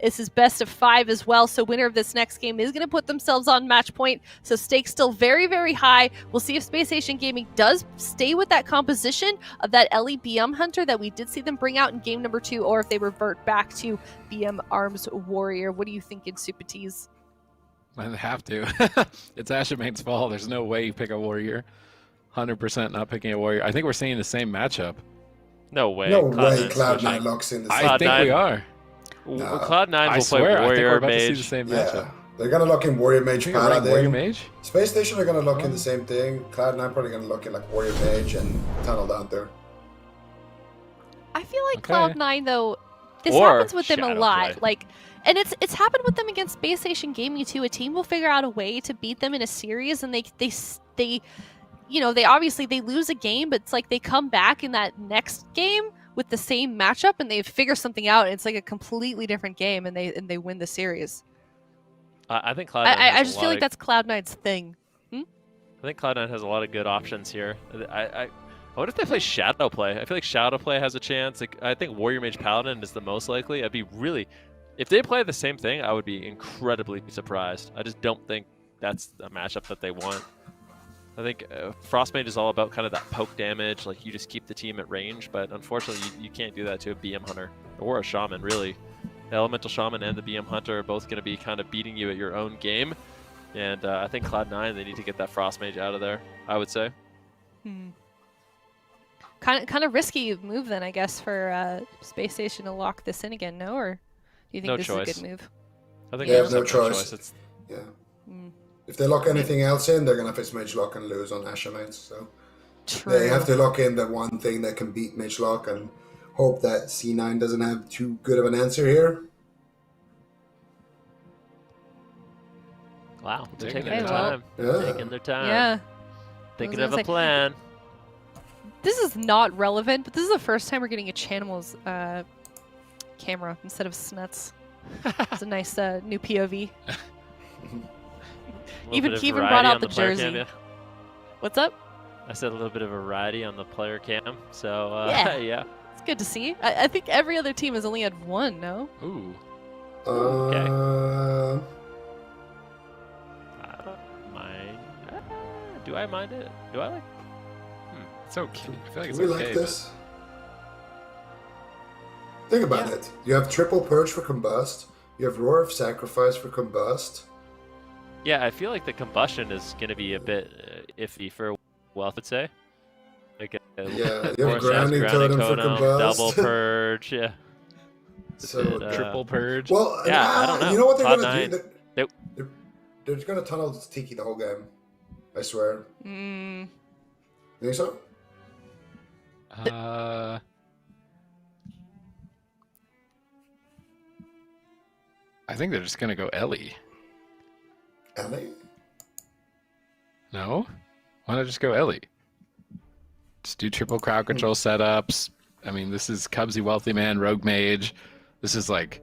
This is best of 5 as well, so winner of this next game is going to put themselves on match point, so stakes still very, very high. We'll see if Space Station Gaming does stay with that composition of that Ellie BM Hunter that we did see them bring out in game number 2, or if they revert back to BM Arms Warrior. What do you think in Supatees? I have to. It's Ashamane's fault. There's no way you pick a Warrior. 100% not picking a Warrior. I think we're seeing the same matchup. No way. No way Cloud9 locks in the same. I think we are. No. Cloud9 will swear, play Warrior I think we're about Mage. to see the same matchup. They're going to lock in Warrior Mage, Paladin. Warrior Mage? Space Station are going to lock in the same thing. Cloud9 probably going to lock in like Warrior Mage and tunnel down there. I feel like Cloud9 though, this happens with them a lot. Shadowplay. Like, and it's happened with them against Space Station Gaming too. A team will figure out a way to beat them in a series, and they obviously they lose a game, but it's like they come back in that next game with the same matchup, and they figure something out. And it's like a completely different game, and they win the series. I think Cloud9. I just feel like that's Cloud9's thing. I think Cloud9 has a lot of good options here. I wonder if they play Shadowplay. I feel like Shadowplay has a chance. Like, I think Warrior Mage Paladin is the most likely. If they play the same thing, I would be incredibly surprised. I just don't think that's a matchup that they want. I think Frostmage is all about kind of that poke damage, like you just keep the team at range, but unfortunately you can't do that to a BM Hunter or a Shaman, really. the Elemental Shaman and the BM Hunter are both going to be kind of beating you at your own game. And I think Cloud9, they need to get that Frost Mage out of there, I would say. Kind of risky move then, I guess, for Space Station to lock this in again, no? Or do you think No this choice. is a good move? I think Yeah, there's no no choice. It's, Yeah. If they lock anything else in, they're gonna face Mage Lock and lose on Asher Mains. So True. they have to lock in the one thing that can beat Mage Lock and hope that C9 doesn't have too good of an answer here. wow, they're Taking taking their their time. Yeah. Taking their time. Yeah. Thinking I of was a gonna say- plan. This is not relevant, but this is the first time we're getting a Chanimal's camera instead of Snuts. It's a nice new POV. Even- he even brought out the jersey. What's up? I said a little bit of variety on the player cam, so Yeah. yeah. It's good to see. I think every other team has only had one, no? Ooh. I don't mind. Do I mind it? Do I like? It's okay. I feel like it's we okay. like this. Think about it. You have Triple Purge for Combust. You have Roar of Sacrifice for Combust. Yeah, I feel like the combustion is going to be a bit iffy for Wealth, I'd say. Like Yeah, you have Force Grounding Axe, Totem for Totem, Combust. Double Purge, yeah. So bit, Triple purge. well, Yeah, I don't know. You know what they're Cloud9, gonna do? nope. They're gonna tunnel Tiki the whole game. I swear. Mm. You think so? I think they're just gonna go Ellie. Ellie? No? Why not just go Ellie? Just do triple crowd control setups. I mean, this is Cubsy Wealthy Man, Rogue Mage. This is like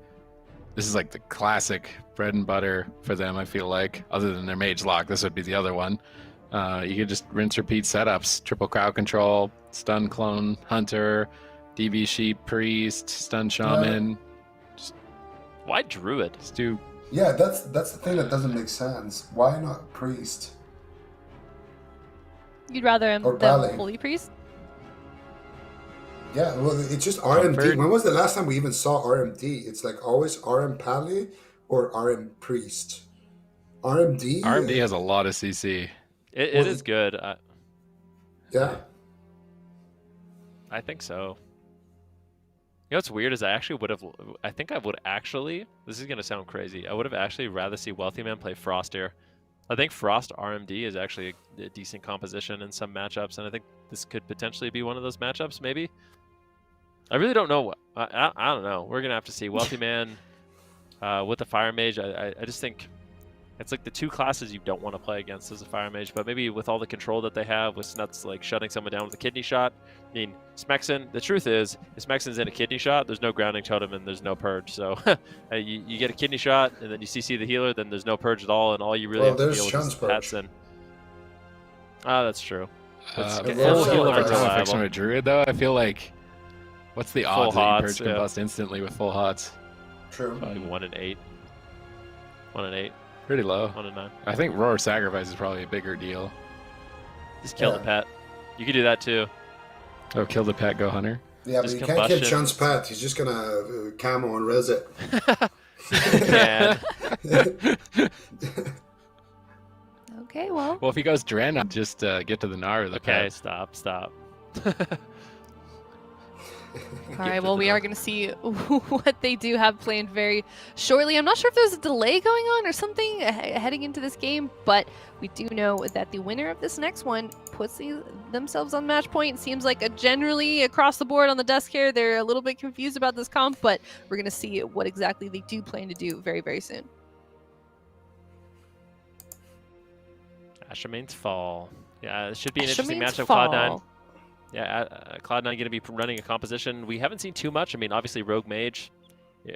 the classic bread and butter for them, I feel like. Other than their Mage Lock, this would be the other one. You could just rinse, repeat setups. Triple crowd control, stun clone, hunter, DB sheep, priest, stun shaman. Why Druid? Just do Yeah, that's the thing that doesn't make sense. Why not Priest? You'd rather Or them Ballet. Holy Priest? Yeah, well, it's just RMD. Comfort. When was the last time we even saw RMD? It's like always RM Pally or RM Priest. RMD? RMD has a lot of CC. It Well, is good. Yeah. I think so. You know what's weird is I think I would actually, this is going to sound crazy, I would have actually rather see Wealthy Man play Frost here. I think Frost RMD is actually a decent composition in some matchups, and I think this could potentially be one of those matchups, maybe. I really don't know. I don't know. We're going to have to see. Wealthy Man with the Fire Mage, I just think it's like the two classes you don't want to play against as a Fire Mage, but maybe with all the control that they have, with Snuts like shutting someone down with a kidney shot. I mean, Smexen, the truth is, if Smexen's in a kidney shot, there's no grounding totem and there's no purge. So you get a kidney shot and then you CC the healer, then there's no purge at all, and all you really have to there's deal with chance is purge. pets. And that's true. It's Full also heal of unreliable. effects from a druid, though. I feel like, what's the Full odds that you hots, purge yeah. combust instantly with full hots? True. Probably 1 in 8. 1 in 8. Pretty low. 1 in 9. I think Roar Sacrifice is probably a bigger deal. Just kill the pet. You could do that too. Oh, kill the pet, go hunter. Yeah, but Just you can't kill combustion. Chun's Pat. He's just gonna camo and res it. Man. Okay, well. Well, if he goes Dren, just get to the Gnar of the Okay, pet. stop. All right, well, we are going to see what they do have planned very shortly. I'm not sure if there's a delay going on or something heading into this game, but we do know that the winner of this next one puts themselves on match point. Seems like generally across the board on the desk here, they're a little bit confused about this comp, but we're going to see what exactly they do plan to do very, very soon. Ashermane's Fall. Yeah, it should be an interesting Ashermane's matchup. Fall. Cloud9. Yeah, Cloud9 going to be running a composition. We haven't seen too much. I mean, obviously Rogue Mage. Yeah,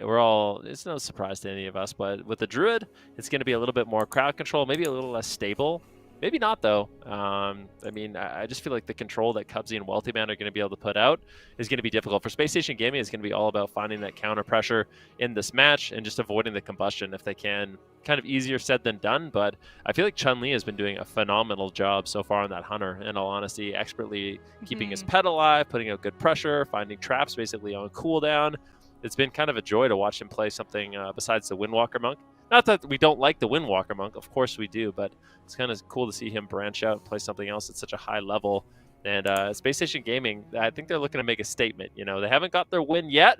it's no surprise to any of us, but with the Druid, it's going to be a little bit more crowd control, maybe a little less stable. Maybe not, though. I mean, I just feel like the control that Cubsy and Wealthy Man are going to be able to put out is going to be difficult. For Space Station Gaming, it's going to be all about finding that counter pressure in this match and just avoiding the combustion if they can. Kind of easier said than done, but I feel like Chun-Li has been doing a phenomenal job so far on that Hunter, in all honesty, expertly keeping his pet alive, putting out good pressure, finding traps basically on cooldown. it's been kind of a joy to watch him play something besides the Windwalker Monk. Not that we don't like the Windwalker Monk, of course we do, but it's kind of cool to see him branch out and play something else at such a high level. And Space Station Gaming, I think they're looking to make a statement. You know, they haven't got their win yet,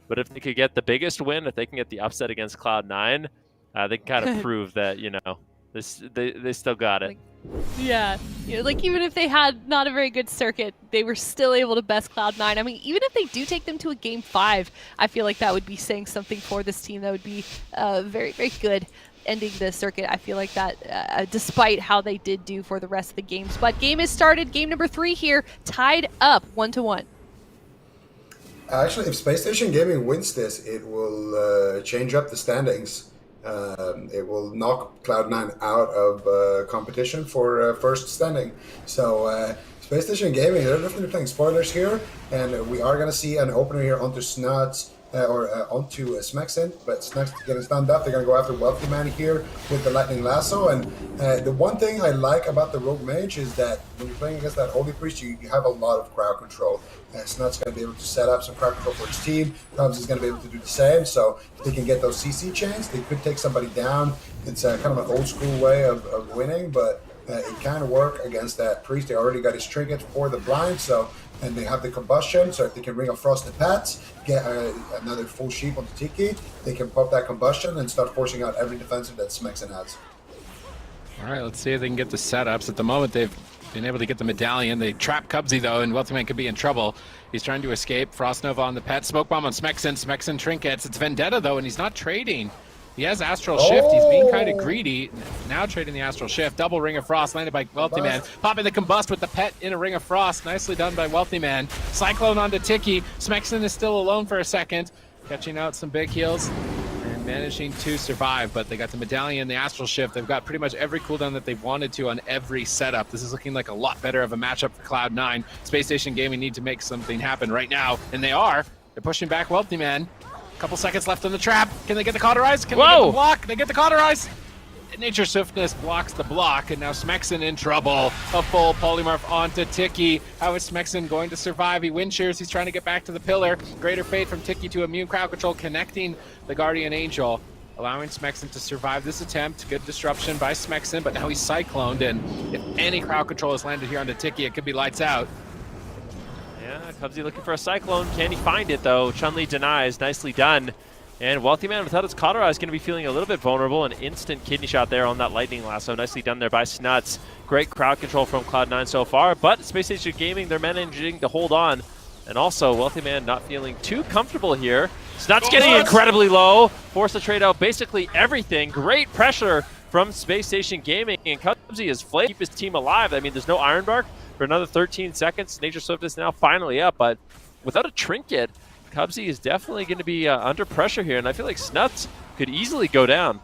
but if they could get the biggest win, if they can get the upset against Cloud9, they can kind of prove that, you know, they still got it. Yeah, you know, like even if they had not a very good circuit, they were still able to best Cloud9. I mean, even if they do take them to a Game 5, I feel like that would be saying something for this team. That would be very, very good ending the circuit. I feel like that, despite how they did do for the rest of the games. But game is started. Game number 3 here, tied up 1-1. Actually, if Space Station Gaming wins this, it will change up the standings. It will knock Cloud9 out of competition for first standing. So Space Station Gaming, they're definitely playing spoilers here, and we are going to see an opener here onto Snuts, onto Smexin, but Snuts getting stunned up. They're going to go after Wealthy Man here with the Lightning Lasso, and the one thing I like about the Rogue Mage is that when you're playing against that Holy Priest, you have a lot of crowd control. Snuts going to be able to set up some crowd control for his team. Cubs is going to be able to do the same, so if they can get those CC chains, they could take somebody down. It's kind of an old school way of winning, but it can work against that Priest. They already got his trinket for the blind, so and they have the combustion, so if they can ring a Frosted Pets, get another full sheep onto Tiki, they can pop that combustion and start forcing out every defensive that Smexin has. All right, let's see if they can get the setups. At the moment, they've been able to get the medallion. They trap Cubsy, though, and Wealthy Man could be in trouble. He's trying to escape. Frost Nova on the pet. Smoke Bomb on Smexin. Smexin trinkets. It's Vendetta, though, and he's not trading. He has Astral Shift. He's being kind of greedy. Now trading the Astral Shift. Double Ring of Frost landed by Wealthy Man. Popping the Combust with the pet in a Ring of Frost. Nicely done by Wealthy Man. Cyclone onto Tiki. Smexin is still alone for a second. Catching out some big heals and managing to survive. But they got the Medallion, the Astral Shift. They've got pretty much every cooldown that they've wanted to on every setup. This is looking like a lot better of a matchup for Cloud9. Space Station Gaming need to make something happen right now. And they are. They're pushing back Wealthy Man. Couple seconds left on the trap. Can they get the Cauterize? Can they get the block? They get the Cauterize. Nature Swiftness blocks the block, and now Smexin in trouble. A full polymorph onto Tiki. How is Smexin going to survive? He wind shears. He's trying to get back to the pillar. Greater Fate from Tiki to immune crowd control, connecting the Guardian Angel, allowing Smexin to survive this attempt. Good disruption by Smexin, but now he's cycloned, and if any crowd control is landed here onto Tiki, it could be lights out. Yeah, Cubsy looking for a Cyclone. Can he find it, though? Chun-Li denies. Nicely done. And Wealthy Man, without his Cauterize, is going to be feeling a little bit vulnerable. An instant kidney shot there on that Lightning Lasso. Nicely done there by Snuts. Great crowd control from Cloud9 so far, but Space Station Gaming, they're managing to hold on. And also, Wealthy Man not feeling too comfortable here. Snuts getting incredibly low. Forced to trade out basically everything. Great pressure from Space Station Gaming. And Cubsy is flayed to keep his team alive. I mean, there's no Iron Bark for another 13 seconds. Nature Swift is now finally up, but without a trinket, Cubsy is definitely going to be under pressure here, and I feel like Snuts could easily go down.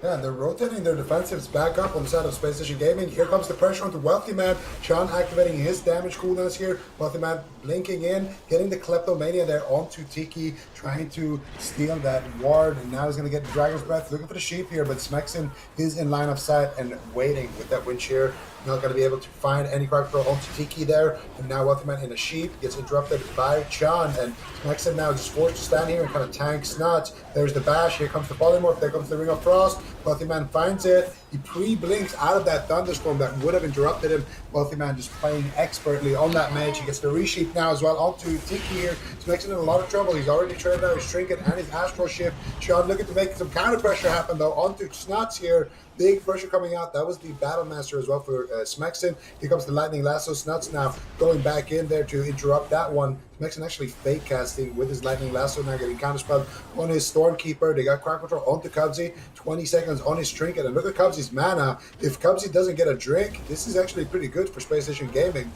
Yeah, they're rotating their defensives back up on the side of Space Station Gaming. Here comes the pressure onto Wealthy Man. Sean activating his damage cooldowns here. Wealthy Man blinking in, getting the Kleptomania there onto Tiki, trying to steal that ward. And now he's going to get the Dragon's Breath, looking for the sheep here, but Smexin is in line of sight and waiting with that wind shear. Not going to be able to find any crowd control onto Tiki there. And now Wealthy Man in a sheep gets interrupted by Chan. And Smexin now just forced to stand here and kind of tank Snuts. There's the bash. Here comes the polymorph. There comes the Ring of Frost. Wealthy Man finds it. He pre-blinks out of that thunderstorm that would have interrupted him. Wealthy Man just playing expertly on that mage. He gets the resheep now as well onto Tiki here. Smexin in a lot of trouble. He's already traded out his trinket and his astral shift. Sean looking to make some counter pressure happen though onto Snuts here. Big pressure coming out. That was the Battle Master as well for Smexin. Here comes the Lightning Lasso. Snuts now going back in there to interrupt that one. Smexin actually fake casting with his Lightning Lasso, now getting counterspelled on his Stormkeeper. They got crowd control onto Cubsy. 20 seconds on his trinket. And look at Cubsy's mana. If Cubsy doesn't get a drink, this is actually pretty good for Space Station Gaming.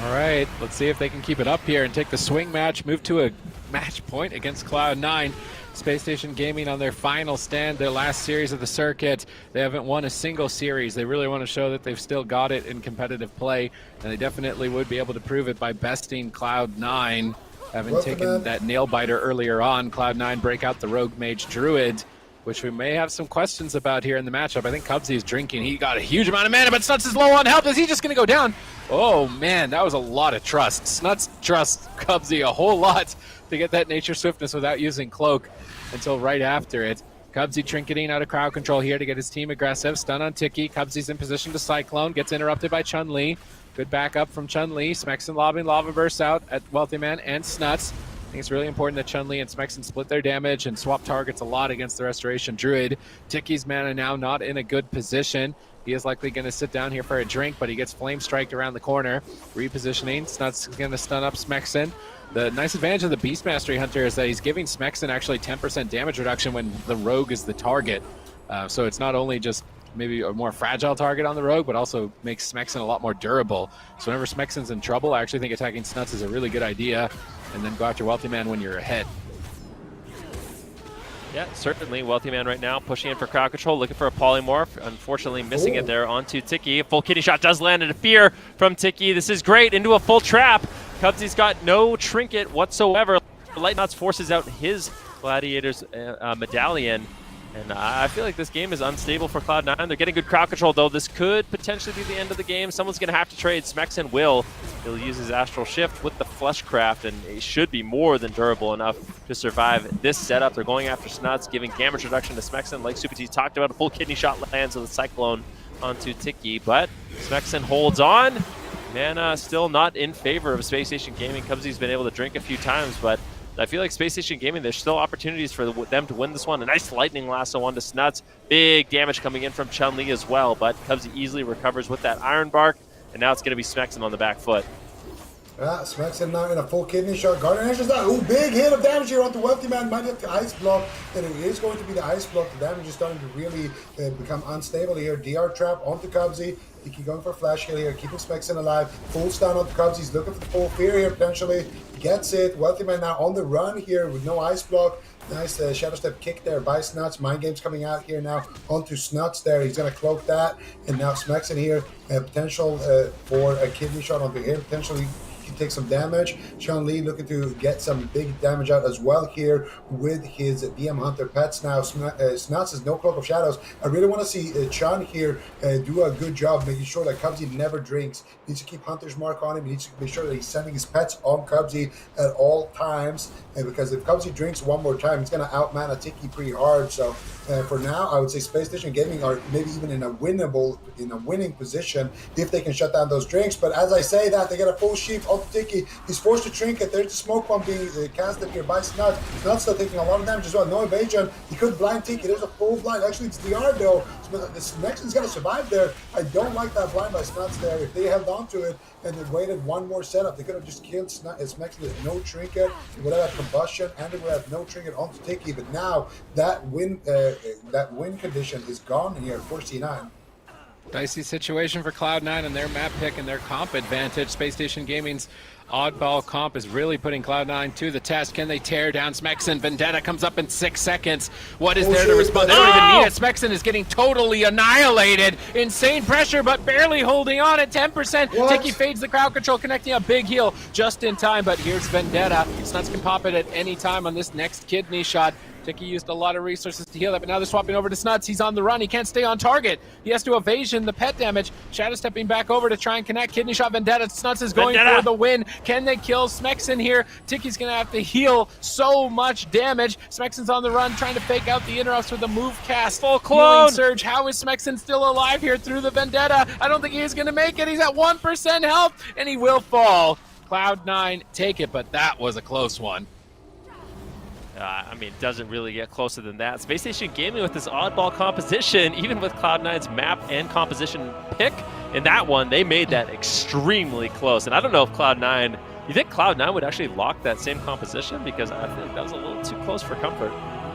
All right, let's see if they can keep it up here and take the swing match, move to a match point against Cloud9. Space Station Gaming on their final stand, their last series of the circuit. They haven't won a single series. They really want to show that they've still got it in competitive play, and they definitely would be able to prove it by besting Cloud9, having taken that nail biter earlier on. Cloud9 break out the Rogue Mage Druid, which we may have some questions about here in the matchup. I think Cubsy is drinking. He got a huge amount of mana, but Snuts is low on health. Is he just going to go down? Oh, man, that was a lot of trust. Snuts trusts Cubsy a whole lot to get that Nature Swiftness without using Cloak until right after it. Cubsy trinketing out of crowd control here to get his team aggressive. Stun on Tiki. Cubsy's in position to Cyclone. Gets interrupted by Chun-Li. Good backup from Chun-Li. Smexen lobbing Lava Burst out at Wealthy Man and Snuts. I think it's really important that Chun-Li and Smexen split their damage and swap targets a lot against the Restoration Druid. Tiki's mana now not in a good position. He is likely going to sit down here for a drink, but he gets flame striked around the corner. Repositioning. Snuts is going to stun up Smexen. The nice advantage of the Beast Mastery Hunter is that he's giving Smexen actually 10% damage reduction when the Rogue is the target. So it's not only just maybe a more fragile target on the Rogue, but also makes Smexen a lot more durable. So whenever Smexen's in trouble, I actually think attacking Snuts is a really good idea, and then go after Wealthy Man when you're ahead. Yeah, certainly. Wealthy Man right now pushing in for crowd control, looking for a polymorph. Unfortunately, missing it there onto Tiki. A full kidney shot does land into fear from Tiki. This is great. Into a full trap. Cubsy's got no trinket whatsoever. Light Nuts forces out his Gladiator's medallion. And I feel like this game is unstable for Cloud9. They're getting good crowd control, though. This could potentially be the end of the game. Someone's going to have to trade. Smexen will. He'll use his Astral Shift with the Fleshcraft, and it should be more than durable enough to survive this setup. They're going after Snuts, giving damage reduction to Smexen. Like Super T talked about, a full kidney shot lands with a Cyclone onto Tiki. But Smexen holds on. Mana still not in favor of Spacestation Gaming. Cubsy's been able to drink a few times, but I feel like Spacestation Gaming, there's still opportunities for them to win this one. A nice Lightning Lasso onto Snuts. Big damage coming in from Chun-Li as well, but Cubsy easily recovers with that Iron Bark, and now it's going to be Smexen on the back foot. Yeah, Smexen now in a full kidney shot. Guardian Angels down. Ooh, big hit of damage here onto Wealthy Man. Might have to Ice Block, and it is going to be the Ice Block. The damage is starting to really become unstable here. DR Trap onto Cubsy. Tiki going for a flash kill here, keeping Smexen alive. Full stun onto Cubsy. He's looking for the full fear here potentially. Gets it. Wealthy Man now on the run here with no Ice Block. Nice Shadow Step kick there by Snuts. Mind Game's coming out here now onto Snuts there. He's going to cloak that. And now Smexen here. Potential for a kidney shot onto him. Potentially he can take some damage. Chun-Li looking to get some big damage out as well here with his BM Hunter pets now. Snuts has no Cloak of Shadows. I really want to see Chun here do a good job making sure that Cubsy never drinks. He needs to keep Hunter's Mark on him. He needs to make sure that he's sending his pets on Cubsy at all times. Because if Cubsy drinks one more time, he's going to out-mana Tiki pretty hard. So for now, I would say Spacestation Gaming are maybe even in a winning position if they can shut down those drinks. But as I say that, they get a full sheep onto Tiki. He's forced to trinket. There's the smoke bomb being casted here by Snuts. Snuts still taking a lot of damage as well. No evasion. He could blind Tiki. There's a full blind. Actually, it's DR though. Smexen's going to survive there. I don't like that blind by Snuts there. If they held on to it and they waited one more setup, they could have just killed Smexen with no trinket. He would have had combustion and they would have no trinket onto Tiki. But now that win condition is gone here for C9. Dicey situation for Cloud9 and their map pick and their comp advantage. Spacestation Gaming's oddball comp is really putting Cloud9 to the test. Can they tear down Smexen? Vendetta comes up in 6 seconds. What is there to respond? They don't even need it. Smexen is getting totally annihilated. Insane pressure, but barely holding on at 10%. Tiki fades the crowd control, connecting a big heal just in time, but here's Vendetta. Snuts can pop it at any time on this next kidney shot. Tiki used a lot of resources to heal that, but now they're swapping over to Snuts. He's on the run. He can't stay on target. He has to evasion the pet damage. Shadow stepping back over to try and connect. Kidney shot Vendetta. Snuts is going for the win. Can they kill Smexen here? Tiki's going to have to heal so much damage. Smexen's on the run, trying to fake out the interrupts with a move cast. Full clone. Healing surge. How is Smexen still alive here through the Vendetta? I don't think he's going to make it. He's at 1% health, and he will fall. Cloud9 take it, but that was a close one. I mean, it doesn't really get closer than that. Spacestation Gaming with this oddball composition, even with Cloud9's map and composition pick, in that one, they made that extremely close. And I don't know if Cloud9, you think Cloud9 would actually lock that same composition? Because I feel like that was a little too close for comfort. I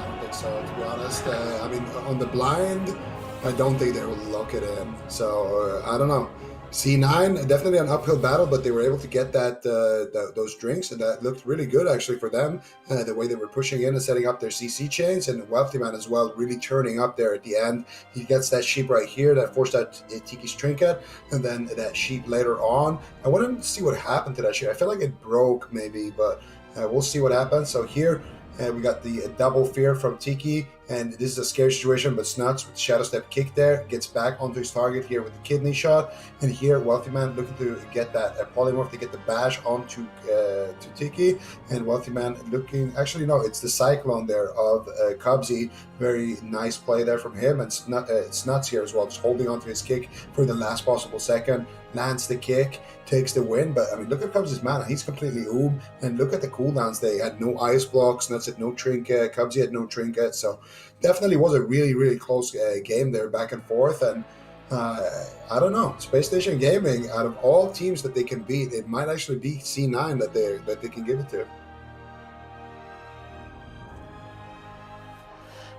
don't think so, to be honest. I mean, on the blind, I don't think they will lock it in. So, I don't know. C9, definitely an uphill battle, but they were able to get those drinks, and that looked really good actually for them. The way they were pushing in and setting up their CC chains, and Wealthy Man as well, really turning up there at the end. He gets that sheep right here that forced out Tiki's trinket, and then that sheep later on. I wanted to see what happened to that sheep. I feel like it broke maybe, but we'll see what happens. So here, We got the double fear from Tiki, and this is a scary situation, but Snuts with Shadow Step kick there, gets back onto his target here with the kidney shot, and here Wealthy Man looking to get that polymorph to get the bash onto to Tiki, and Wealthy Man looking, actually no, it's the Cyclone there of Cubsy, very nice play there from him, and Snuts here as well, just holding onto his kick for the last possible second, lands the kick, takes the win. But I mean, look at Cubsy's mana, he's completely oob, and look at the cooldowns. They had no ice blocks, Nuts had no trinket, Cubsy had no trinket, so definitely was a really close game there, back and forth. And I don't know, Space Station Gaming, out of all teams that they can beat, it might actually be C9 that they can give it to.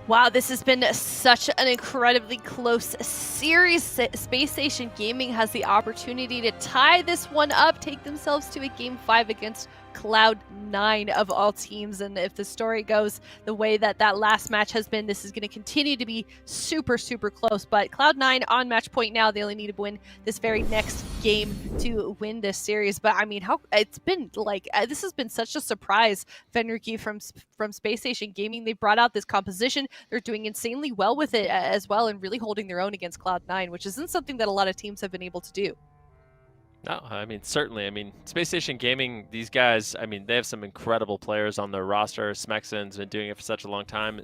Wow, this has been such an incredibly close series. Space Station Gaming has the opportunity to tie this one up, take themselves to a Game 5 against Cloud9 of all teams. And if the story goes the way that last match has been, this is going to continue to be super close. But Cloud9 on match point now. They only need to win this very next game to win this series. But I mean, how it's been like, this has been such a surprise, Fenriky from Space Station Gaming. They brought out this composition. They're doing insanely well with it as well, and really holding their own against Cloud9, which isn't something that a lot of teams have been able to do. No, I mean, certainly. I mean, Space Station Gaming, these guys, I mean, they have some incredible players on their roster. Smexen's been doing it for such a long time.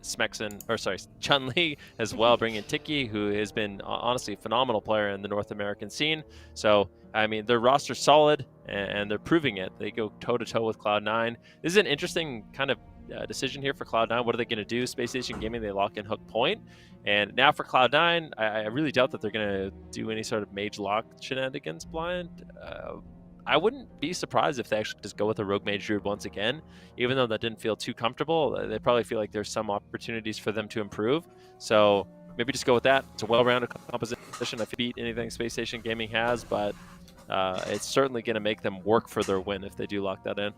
Chun-Li as well, bringing Tiki, who has been honestly a phenomenal player in the North American scene. So, I mean, their roster's solid, and they're proving it. They go toe-to-toe with Cloud9. This is an interesting kind of decision here for Cloud9. What are they going to do? Space Station Gaming, they lock in Hook Point. And now for Cloud9, I really doubt that they're going to do any sort of mage lock shenanigans blind. I wouldn't be surprised if they actually just go with a Rogue Mage Druid once again. Even though that didn't feel too comfortable, they probably feel like there's some opportunities for them to improve. So maybe just go with that. It's a well-rounded composition. I beat anything Space Station Gaming has, but it's certainly going to make them work for their win if they do lock that in.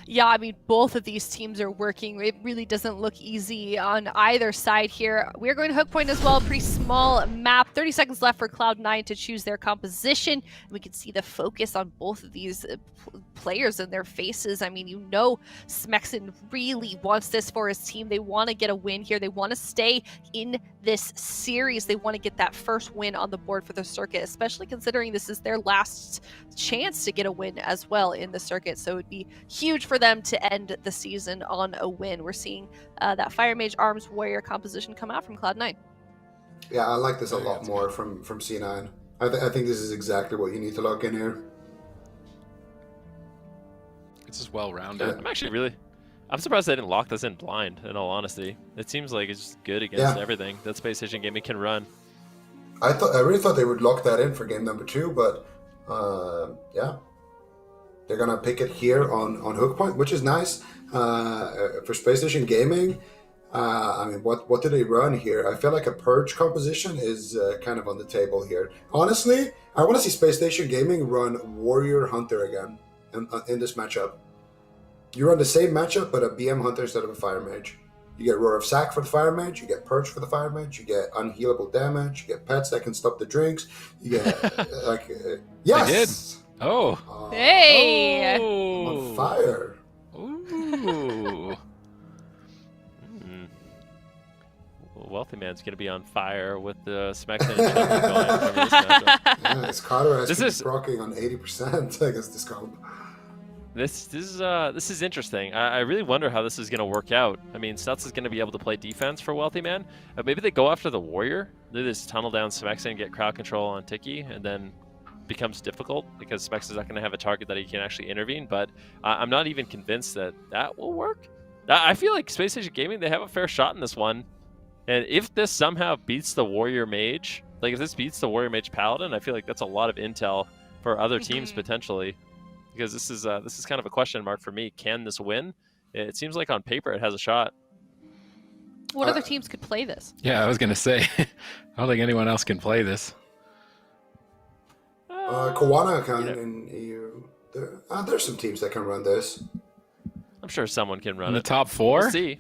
Yeah, I mean, both of these teams are working. It really doesn't look easy on either side here. We're going to Hook Point as well. Pretty small map. 30 seconds left for Cloud9 to choose their composition. We can see the focus on both of these players and their faces. I mean, you know, Smexen really wants this for his team. They want to get a win here. They want to stay in this series. They want to get that first win on the board for the circuit, especially considering this is their last chance to get a win as well in the circuit. So it would be huge for them to end the season on a win. We're seeing that Fire Mage Arms Warrior composition come out from Cloud9. Yeah, I like this a lot more from C9. I think this is exactly what you need to lock in here. It's just well-rounded. I'm surprised they didn't lock this in blind, in all honesty. It seems like it's just good against everything that Space Station Gaming can run. I really thought they would lock that in for game number 2, but yeah. They're going to pick it here on Hook Point, which is nice. For Space Station Gaming, I mean, what do they run here? I feel like a Purge composition is kind of on the table here. Honestly, I want to see Space Station Gaming run Warrior Hunter again in this matchup. You run the same matchup, but a BM Hunter instead of a Fire Mage. You get Roar of Sack for the Fire Mage, you get Purge for the Fire Mage, you get unhealable damage, you get pets that can stop the drinks, you get, yes! They did. Oh. Hey! On fire. Ooh. Wealthy Man's going to be on fire with the Smexen and Chun-Li going from this matchup. Yeah, his Carter has been proccing on 80% against this comp. This is interesting. I really wonder how this is going to work out. I mean, Snuts is going to be able to play defense for Wealthy Man. Maybe they go after the Warrior. They just tunnel down Smexen and get crowd control on Tiki, and then becomes difficult because Specs is not going to have a target that he can actually intervene. But I'm not even convinced that will work. I feel like Space Station Gaming, they have a fair shot in this one. And if this somehow beats the Warrior Mage, like if this beats the Warrior Mage Paladin, I feel like that's a lot of intel for other teams potentially. Because this is kind of a question mark for me. Can this win? It seems like on paper it has a shot. What other teams could play this? Yeah, I was going to say, I don't think anyone else can play this. Cowana can in EU. There's some teams that can run this. I'm sure someone can run in it. The top 4? We'll see.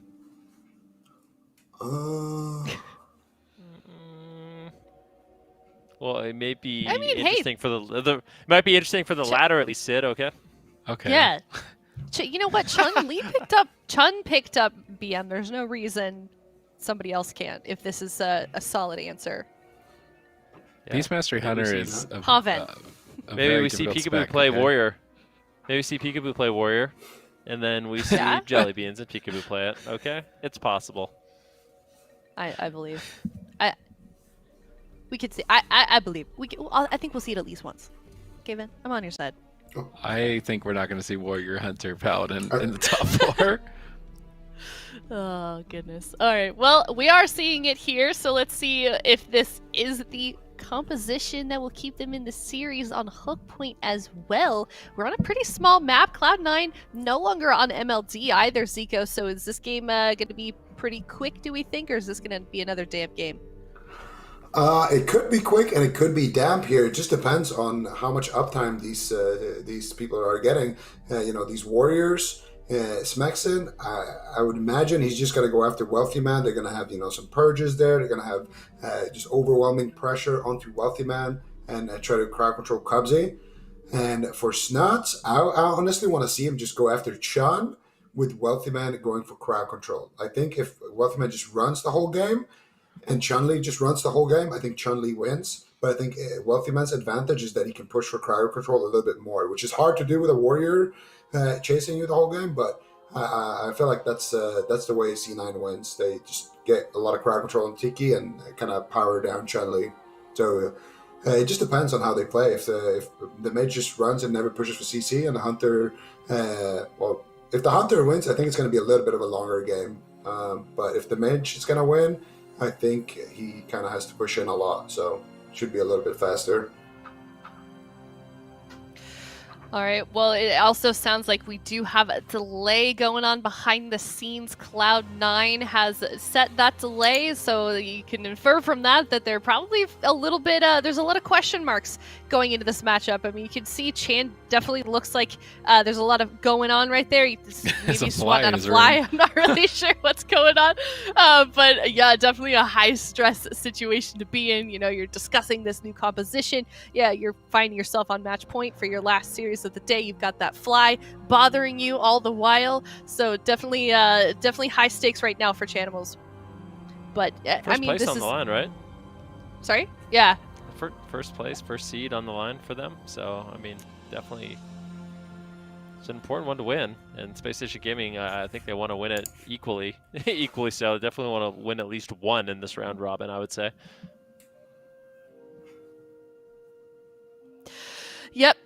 Well, it may be interesting for the might be interesting for the latter at least, Sid. Okay. Okay. Yeah. You know what? Chun picked up BM. There's no reason somebody else can't if this is a solid answer. Yeah. Beastmastery Hunter is a Maybe very we see difficult Peekaboo spec play compared- Warrior. Maybe we see Peekaboo play Warrior, and then we see Yeah? Jellybeans and Peekaboo play it. Okay, it's possible. I believe. We could see. I believe. I think we'll see it at least once. Okay, Vin, I'm on your side. I think we're not going to see Warrior, Hunter, Paladin in the top 4. Oh, goodness. All right. Well, we are seeing it here, so let's see if this is the composition that will keep them in the series on Hook Point as well. We're on a pretty small map. Cloud9 no longer on MLD either, Zico. So is this game going to be pretty quick, do we think, or is this going to be another damp game? It could be quick and it could be damp here. It just depends on how much uptime these people are getting. These warriors. Smexon, I would imagine he's just going to go after Wealthy Man. They're going to have, some purges there. They're going to have just overwhelming pressure onto Wealthy Man and try to crowd control Cubsy. And for Snuts, I honestly want to see him just go after Chun with Wealthy Man going for crowd control. I think if Wealthy Man just runs the whole game and Chun-Li just runs the whole game, I think Chun-Li wins. But I think Wealthy Man's advantage is that he can push for crowd control a little bit more, which is hard to do with a warrior chasing you the whole game. But I feel like that's the way C9 wins. They just get a lot of crowd control on Tiki and kind of power down Chun-Li. So it just depends on how they play. If the mage just runs and never pushes for CC, and the hunter, if the hunter wins, I think it's going to be a little bit of a longer game. But if the mage is going to win, I think he kind of has to push in a lot. So should be a little bit faster. All right. Well, it also sounds like we do have a delay going on behind the scenes. Cloud9 has set that delay, so you can infer from that they're probably a little bit. There's a lot of question marks going into this matchup. I mean, you can see Chan definitely looks like there's a lot of going on right there. Maybe swatting at a fly. I'm not really sure what's going on, but yeah, definitely a high stress situation to be in. You're discussing this new composition. Yeah, you're finding yourself on match point for your last series of the day. You've got that fly bothering you all the while, so definitely high stakes right now for Chanimals. But First place on the line, right? Sorry? Yeah. First place, first seed on the line for them. So I mean, definitely, it's an important one to win. And Spacestation Gaming, I think they want to win it equally so. They definitely want to win at least one in this round robin, I would say. Yep,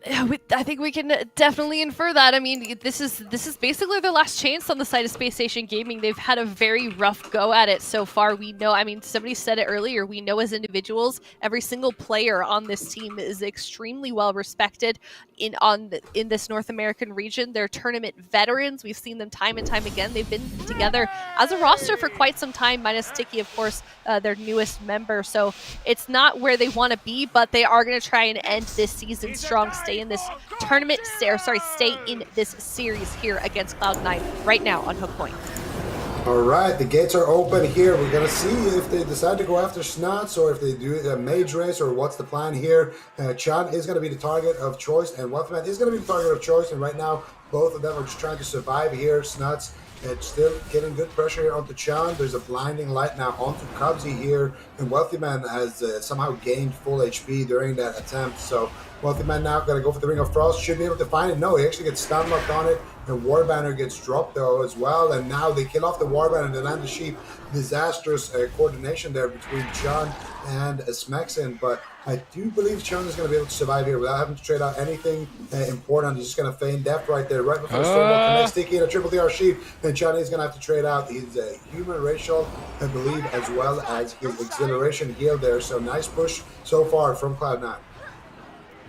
I think we can definitely infer that. I mean, this is basically their last chance on the side of Spacestation Gaming. They've had a very rough go at it so far. We know, I mean, somebody said it earlier, we know as individuals, every single player on this team is extremely well respected in this North American region. They're tournament veterans. We've seen them time and time again. They've been together as a roster for quite some time, minus Tiki, of course, their newest member. So it's not where they want to be, but they are going to try and end this season strong. Stay in this tournament, stay in this series here against Cloud9 right now on Hook Point. All right, the gates are open here. We're going to see if they decide to go after Snuts or if they do a mage race or what's the plan here. Chan is going to be the target of choice and Wealthman is going to be the target of choice. And right now, both of them are just trying to survive here. Snuts still getting good pressure here onto Chan. There's a blinding light now onto Cubsy here. And Wealthy Man has somehow gained full HP during that attempt. So Wealthy Man now got to go for the Ring of Frost. Should be able to find it. No, he actually gets stun locked on it. The War Banner gets dropped though as well. And now they kill off the War Banner and they land the sheep. Disastrous coordination there between Chan and Smexon. But I do believe Chan is going to be able to survive here without having to trade out anything important. He's just going to feign death right there, right before Stormwalk connects Tiki and a triple DR sheep. And Chan is going to have to trade out his human racial, I believe, as well as his exhilaration heal there. So nice push so far from Cloud9.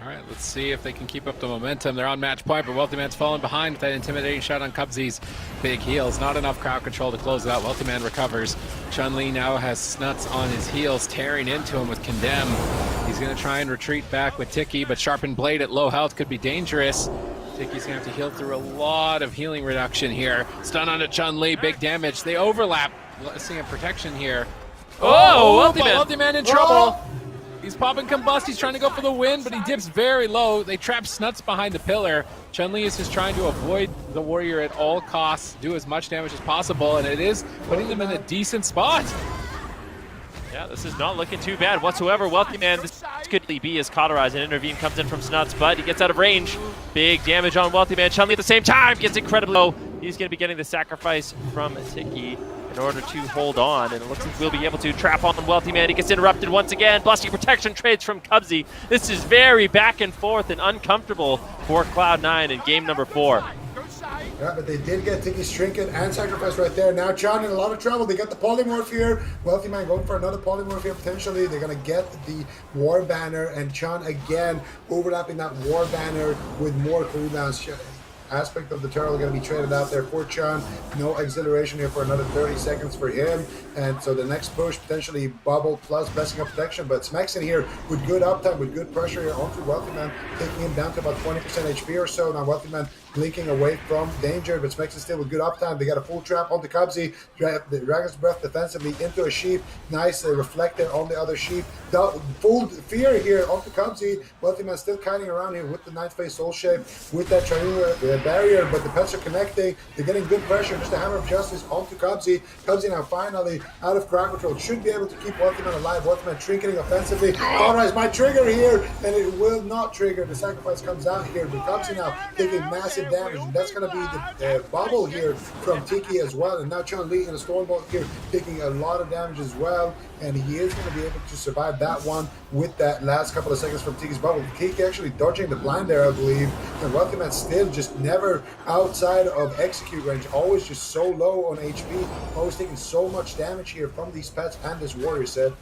All right, let's see if they can keep up the momentum. They're on match point, but Wealthy Man's falling behind with that intimidating shot on Cubsy's big heels. Not enough crowd control to close it out. Wealthy Man recovers. Chun-Li now has Snuts on his heels, tearing into him with Condemn. He's going to try and retreat back with Tiki, but Sharpened Blade at low health could be dangerous. Tiki's going to have to heal through a lot of healing reduction here. Stun onto Chun-Li, big damage. They overlap. Seeing a protection here. Oh, Wealthy Man. Wealthy Man in trouble. He's popping Combust. He's trying to go for the win, but he dips very low. They trap Snuts behind the pillar. Chun-Li is just trying to avoid the warrior at all costs, do as much damage as possible, and it is putting them in a decent spot. Yeah, this is not looking too bad whatsoever. Wealthy Man, this could be as cauterized, and Intervene comes in from Snuts, but he gets out of range. Big damage on Wealthy Man. Chun-Li at the same time gets incredibly low. He's going to be getting the sacrifice from Tiki in order to hold on, and it looks like we'll be able to trap on Wealthy Man. He gets interrupted once again. Busting protection trades from Cubsy. This is very back and forth and uncomfortable for Cloud9 in game number 4. Yeah, but they did get Tiki's Trinket and Sacrifice right there. Now John in a lot of trouble. They got the Polymorph here. Wealthy Man going for another Polymorph here potentially. They're going to get the War Banner, and Chan again overlapping that War Banner with more cooldowns. Aspect of the turtle going to be traded out there for Chan. No exhilaration here for another 30 seconds for him. And so the next push, potentially Bubble plus Blessing of Protection. But Smexon here with good uptime, with good pressure here onto Wealthy Man, taking him down to about 20% HP or so. Now Wealthy Man blinking away from danger, but Smexon still with good uptime. They got a full trap onto Cubsy. The Dragon's Breath defensively into a sheep. Nice reflector on the other sheep. Full fear here onto Cubsy. Wealthy Man still kiting around here with the Ninth Phase Soul Shape, with that triangular barrier, but the pets are connecting. They're getting good pressure. Just a Hammer of Justice onto Cubsy. Cubsy now finally out of crowd control. Should be able to keep Wealthy Man alive. Wealthy Man trinketing offensively. Cauterize might trigger here, and it will not trigger. The sacrifice comes out here, but Cubsy now taking massive damage, and that's going to be the bubble here from Tiki as well. And now Chun-Li in a Stormbolt here taking a lot of damage as well, and he is going to be able to survive that one with that last couple of seconds from Tiki's bubble. Tiki actually dodging the blind there, I believe, and Wealthy Man still just never outside of execute range, always just so low on HP, always taking so much damage here from these pets and this warrior set.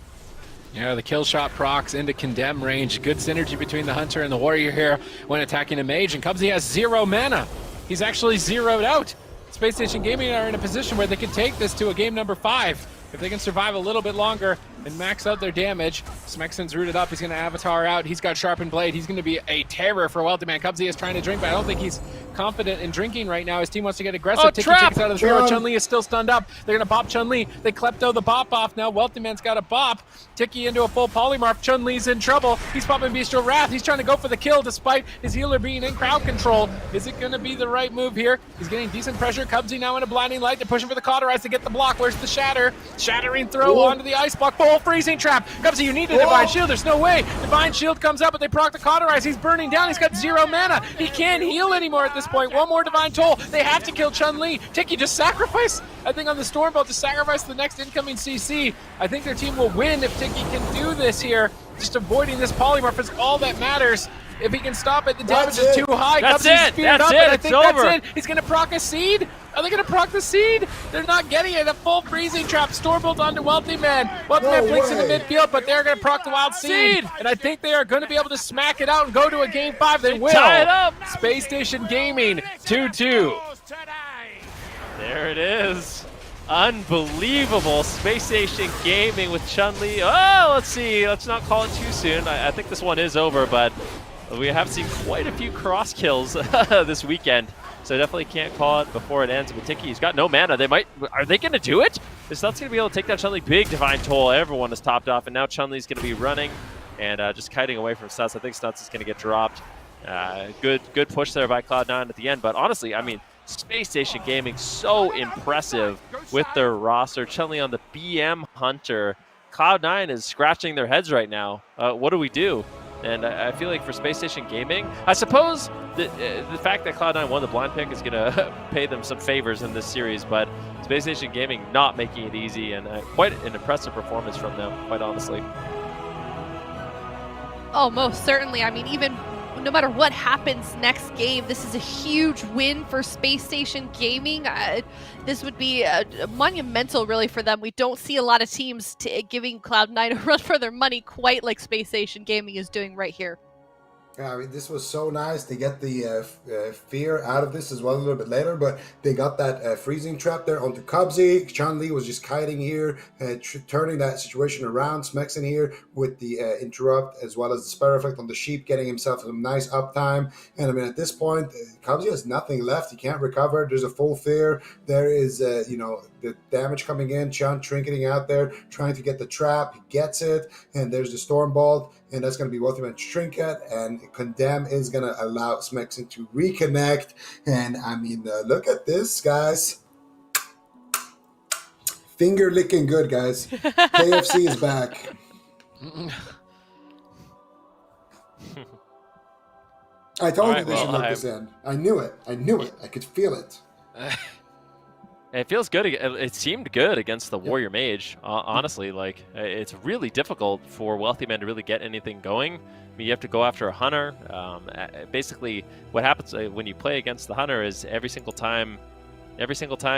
Yeah, the kill shot procs into condemn range. Good synergy between the hunter and the warrior here when attacking a mage, and Cubsy has 0 mana. He's actually zeroed out. Spacestation Gaming are in a position where they could take this to a game number 5. If they can survive a little bit longer and max out their damage. Smexon's rooted up. He's going to Avatar out. He's got Sharpened Blade. He's going to be a terror for Wealthy Man. Cubsy is trying to drink, but I don't think he's confident in drinking right now. His team wants to get aggressive. Oh, Tiki trap! takes out of the barrel. Chun-Li is still stunned up. They're going to bop Chun-Li. They klepto the bop off now. Wealthy Man's got a bop. Tiki into a full polymorph. Chun-Li's in trouble. He's popping Bestial Wrath. He's trying to go for the kill despite his healer being in crowd control. Is it going to be the right move here? He's getting decent pressure. Cubsy now in a blinding light. They're pushing for the Cauterize to get the block. Where's the shatter? Shattering throw onto the ice block. Full freezing trap. Cubsy, you need a Divine Shield. There's no way. Divine Shield comes up, but they proc the Cauterize. He's burning down. He's got 0 mana. He can't heal anymore at this point. One more Divine Toll. They have to kill Chun-Li. Tiki just sacrifice, I think, on the Stormbolt to sacrifice the next incoming CC. I think their team will win if Tiki can do this here. Just avoiding this polymorph is all that matters. If he can stop it, the damage is too high. That's Cubsy's it. feared That's up, it. and I It's think over. that's it. He's going to proc a Seed. Are they going to proc the Seed? They're not getting it. A full freezing trap. Stormbolt onto Wealthy Man. Wealthy Man blinks in the midfield, but they're going to proc the Wild Seed. And I think they are going to be able to smack it out and go to a game 5. They will. tie it up. Spacestation Gaming 2-2. There it is. Unbelievable. Spacestation Gaming with Chun-Li. Oh, let's see. Let's not call it too soon. I think this one is over, but we have seen quite a few cross kills this weekend. So definitely can't call it before it ends. But Tiki's got no mana. Are they going to do it? Is Snut's going to be able to take that Chun-Li? Big Divine Toll. Everyone is topped off. And now Chun-Li's going to be running and just kiting away from Snuts. I think Snuts is going to get dropped. Good push there by Cloud9 at the end. But honestly, I mean, Space Station Gaming so impressive with their roster. Chun-Li on the BM Hunter. Cloud9 is scratching their heads right now. What do we do? And I feel like for Space Station Gaming, I suppose the fact that Cloud9 won the blind pick is going to pay them some favors in this series, but Space Station Gaming not making it easy, and quite an impressive performance from them, quite honestly. Oh, most certainly. I mean, even no matter what happens next game, this is a huge win for Space Station Gaming. This would be monumental, really, for them. We don't see a lot of teams giving Cloud9 a run for their money quite like Space Station Gaming is doing right here. I mean, this was so nice. They get the fear out of this as well a little bit later, but they got that freezing trap there onto Cubsy. Chun-Li was just kiting here, turning that situation around. Smexing in here with the interrupt as well as the spell effect on the sheep, getting himself some nice uptime. And I mean, at this point, Cubsy has nothing left. He can't recover. There's a full fear. There is, the damage coming in. Chun trinketing out there, trying to get the trap. He gets it, and there's the Storm Bolt. And that's going to be Wealthy-Man's Trinket, and Condemn is going to allow Smexon to reconnect. And I mean, look at this, guys. Finger licking good, guys. KFC is back. I told you they should let this in. I knew it. I could feel it. It feels good. It seemed good against the Warrior Mage, honestly. Like, it's really difficult for Wealthy Man to really get anything going. I mean, you have to go after a Hunter. Basically, what happens when you play against the Hunter is every single time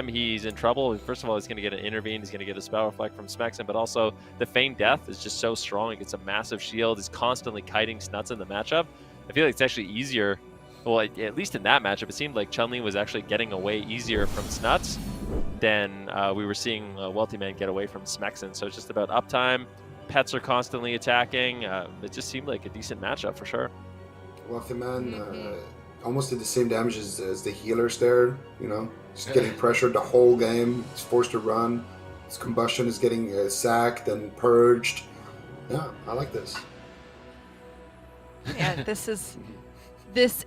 he's in trouble, first of all, he's going to get an Intervene, he's going to get a Spell Reflect from Smexon, but also the Feigned Death is just so strong. He gets a massive shield. He's constantly kiting Snuts in the matchup. I feel like it's actually easier. Well, at least in that matchup, it seemed like Chun-Li was actually getting away easier from Snuts than we were seeing Wealthy Man get away from Smexon. So it's just about uptime. Pets are constantly attacking. It just seemed like a decent matchup for sure. Wealthy Man almost did the same damage as the healers there. Just getting pressured the whole game. He's forced to run. His combustion is getting sacked and purged. Yeah, I like this. Yeah, this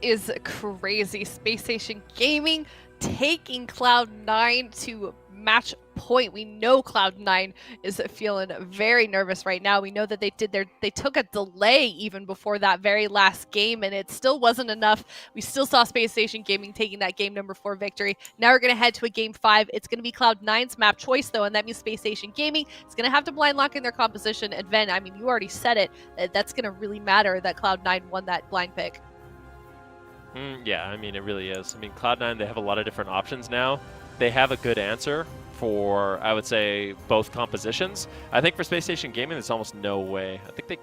is crazy. Spacestation Gaming taking Cloud9 to match point. We know Cloud9 is feeling very nervous right now. We know that they took a delay even before that very last game, and it still wasn't enough. We still saw Spacestation Gaming taking that game number 4 victory. Now we're going to head to a game 5. It's going to be Cloud9's map choice, though, and that means Spacestation Gaming is going to have to blind lock in their composition. And Ven, I mean, you already said it. That's going to really matter that Cloud9 won that blind pick. Yeah, I mean, it really is. I mean, Cloud9, they have a lot of different options now. They have a good answer for, I would say, both compositions. I think for Spacestation Gaming, there's almost no way. I think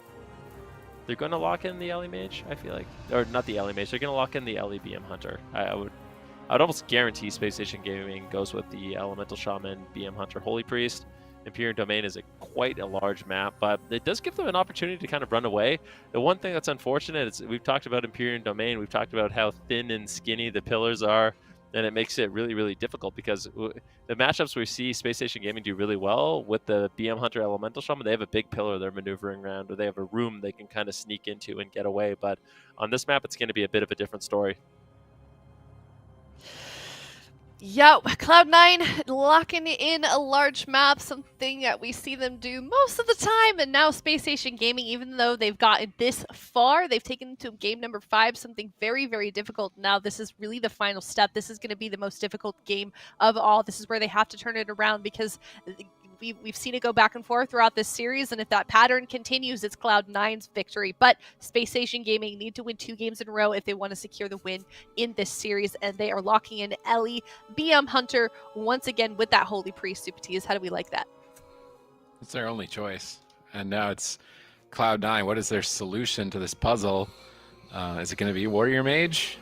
they're going to lock in the Ellie Mage, I feel like. Or not the Ellie Mage, they're going to lock in the Ellie BM Hunter. I would almost guarantee Spacestation Gaming goes with the Elemental Shaman, BM Hunter, Holy Priest. Imperial Domain is quite a large map, but it does give them an opportunity to kind of run away. The one thing that's unfortunate is we've talked about Imperial Domain, we've talked about how thin and skinny the pillars are, and it makes it really, really difficult because the matchups we see Spacestation Gaming do really well with the BM Hunter Elemental Shaman, they have a big pillar they're maneuvering around, or they have a room they can kind of sneak into and get away. But on this map, it's going to be a bit of a different story. Yeah, Cloud9 locking in a large map, something that we see them do most of the time, and now Spacestation Gaming, even though they've gotten this far, they've taken to game number 5, something very, very difficult. Now this is really the final step. This is going to be the most difficult game of all. This is where they have to turn it around because we've seen it go back and forth throughout this series, and if that pattern continues, it's Cloud9's victory. But Spacestation Gaming need to win 2 games in a row if they want to secure the win in this series, and they are locking in Ellie, BM Hunter, once again with that Holy Priest. Super Teas, how do we like that? It's their only choice. And now it's Cloud9. What is their solution to this puzzle? Is it going to be Warrior Mage?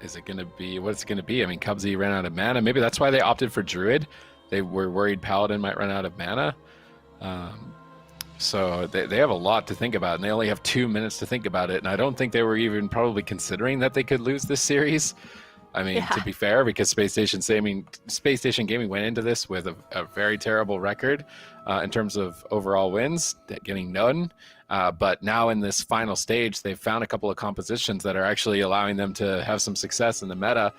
Is it going to be, what's it going to be? I mean, Cubsy ran out of mana. Maybe that's why they opted for Druid. They were worried Paladin might run out of mana. So they have a lot to think about, and they only have 2 minutes to think about it. And I don't think they were even probably considering that they could lose this series. I mean, to be fair, because Spacestation Gaming went into this with a very terrible record in terms of overall wins, getting none. But now in this final stage, they've found a couple of compositions that are actually allowing them to have some success in the meta,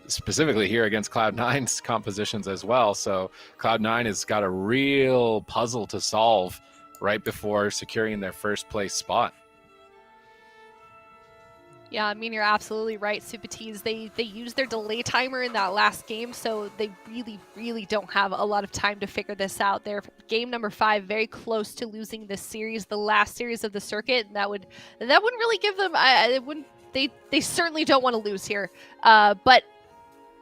specifically here against Cloud9's compositions as well. So Cloud9 has got a real puzzle to solve right before securing their first place spot. Yeah, I mean, you're absolutely right, Supatees. They used their delay timer in that last game, so they really, really don't have a lot of time to figure this out. They're game number 5, very close to losing this series, the last series of the circuit, and that wouldn't really give them. They certainly don't want to lose here, but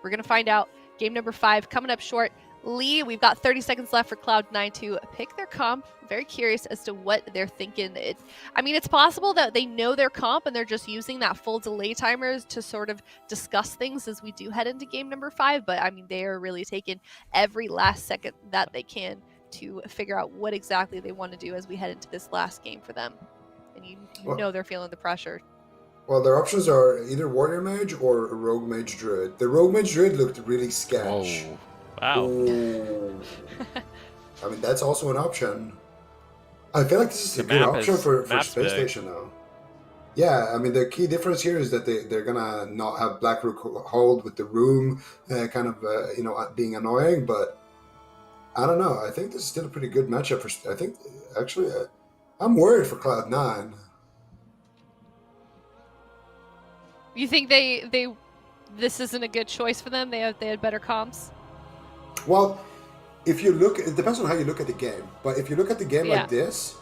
we're gonna find out. Game number 5 coming up short. Lee, we've got 30 seconds left for Cloud9 to pick their comp. Very curious as to what they're thinking. I mean, it's possible that they know their comp and they're just using that full delay timers to sort of discuss things as we do head into game number 5. But I mean, they are really taking every last second that they can to figure out what exactly they want to do as we head into this last game for them. And you know they're feeling the pressure. Well, their options are either Warrior Mage or a Rogue Mage Druid. The Rogue Mage Druid looked really sketch. Oh. Wow. Ooh. I mean, that's also an option. I feel like this is a The good map option is- for map's Space big. Station, though. Yeah, I mean, the key difference here is that they're gonna not have Black Rook hold with the room being annoying, but I don't know. I think this is still a pretty good matchup for. I think, actually, I'm worried for Cloud9. You think this isn't a good choice for them? They had better comps. Well, if you look, it depends on how you look at the game. But if you look at the game Yeah. like this,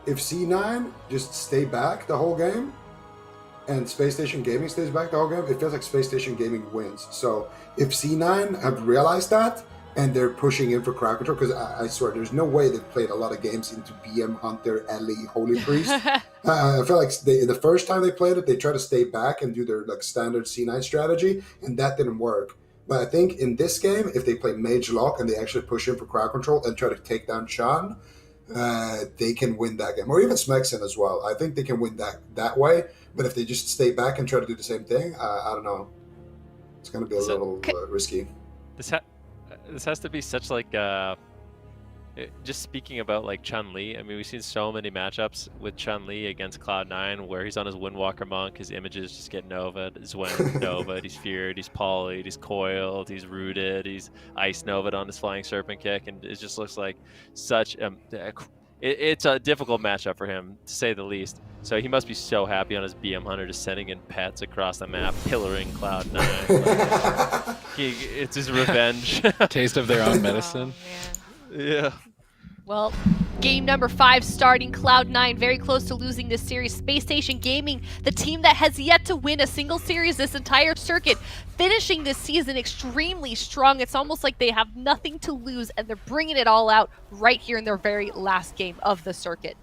if C9 just stay back the whole game, and Space Station Gaming stays back the whole game, it feels like Space Station Gaming wins. So if C9 have realized that, and they're pushing in for crowd control, because I swear, there's no way they've played a lot of games into BM, Hunter, Ellie, Holy Priest. I feel like the first time they played it, they tried to stay back and do their like standard C9 strategy, and that didn't work. But I think in this game, if they play Mage Lock and they actually push in for crowd control and try to take down Sean, they can win that game. Or even Smexen as well. I think they can win that way. But if they just stay back and try to do the same thing, I don't know. It's going to be a little risky. This has to be such like just speaking about like Chun-Li. I mean, we've seen so many matchups with Chun-Li against Cloud9 where he's on his Windwalker Monk, his images just get Nova'd, his Wind Nova'd, he's feared, he's polyed, he's coiled, he's rooted, he's ice Nova'd on his flying serpent kick, and it just looks like such it's a difficult matchup for him, to say the least. So he must be so happy on his BM Hunter just sending in pets across the map, pillaring Cloud9. It's his revenge. Taste of their own medicine. Oh, man. Yeah. Well, game number 5 starting. Cloud9 very close to losing this series. Space Station Gaming, the team that has yet to win a single series this entire circuit, finishing this season extremely strong. It's almost like they have nothing to lose, and they're bringing it all out right here in their very last game of the circuit.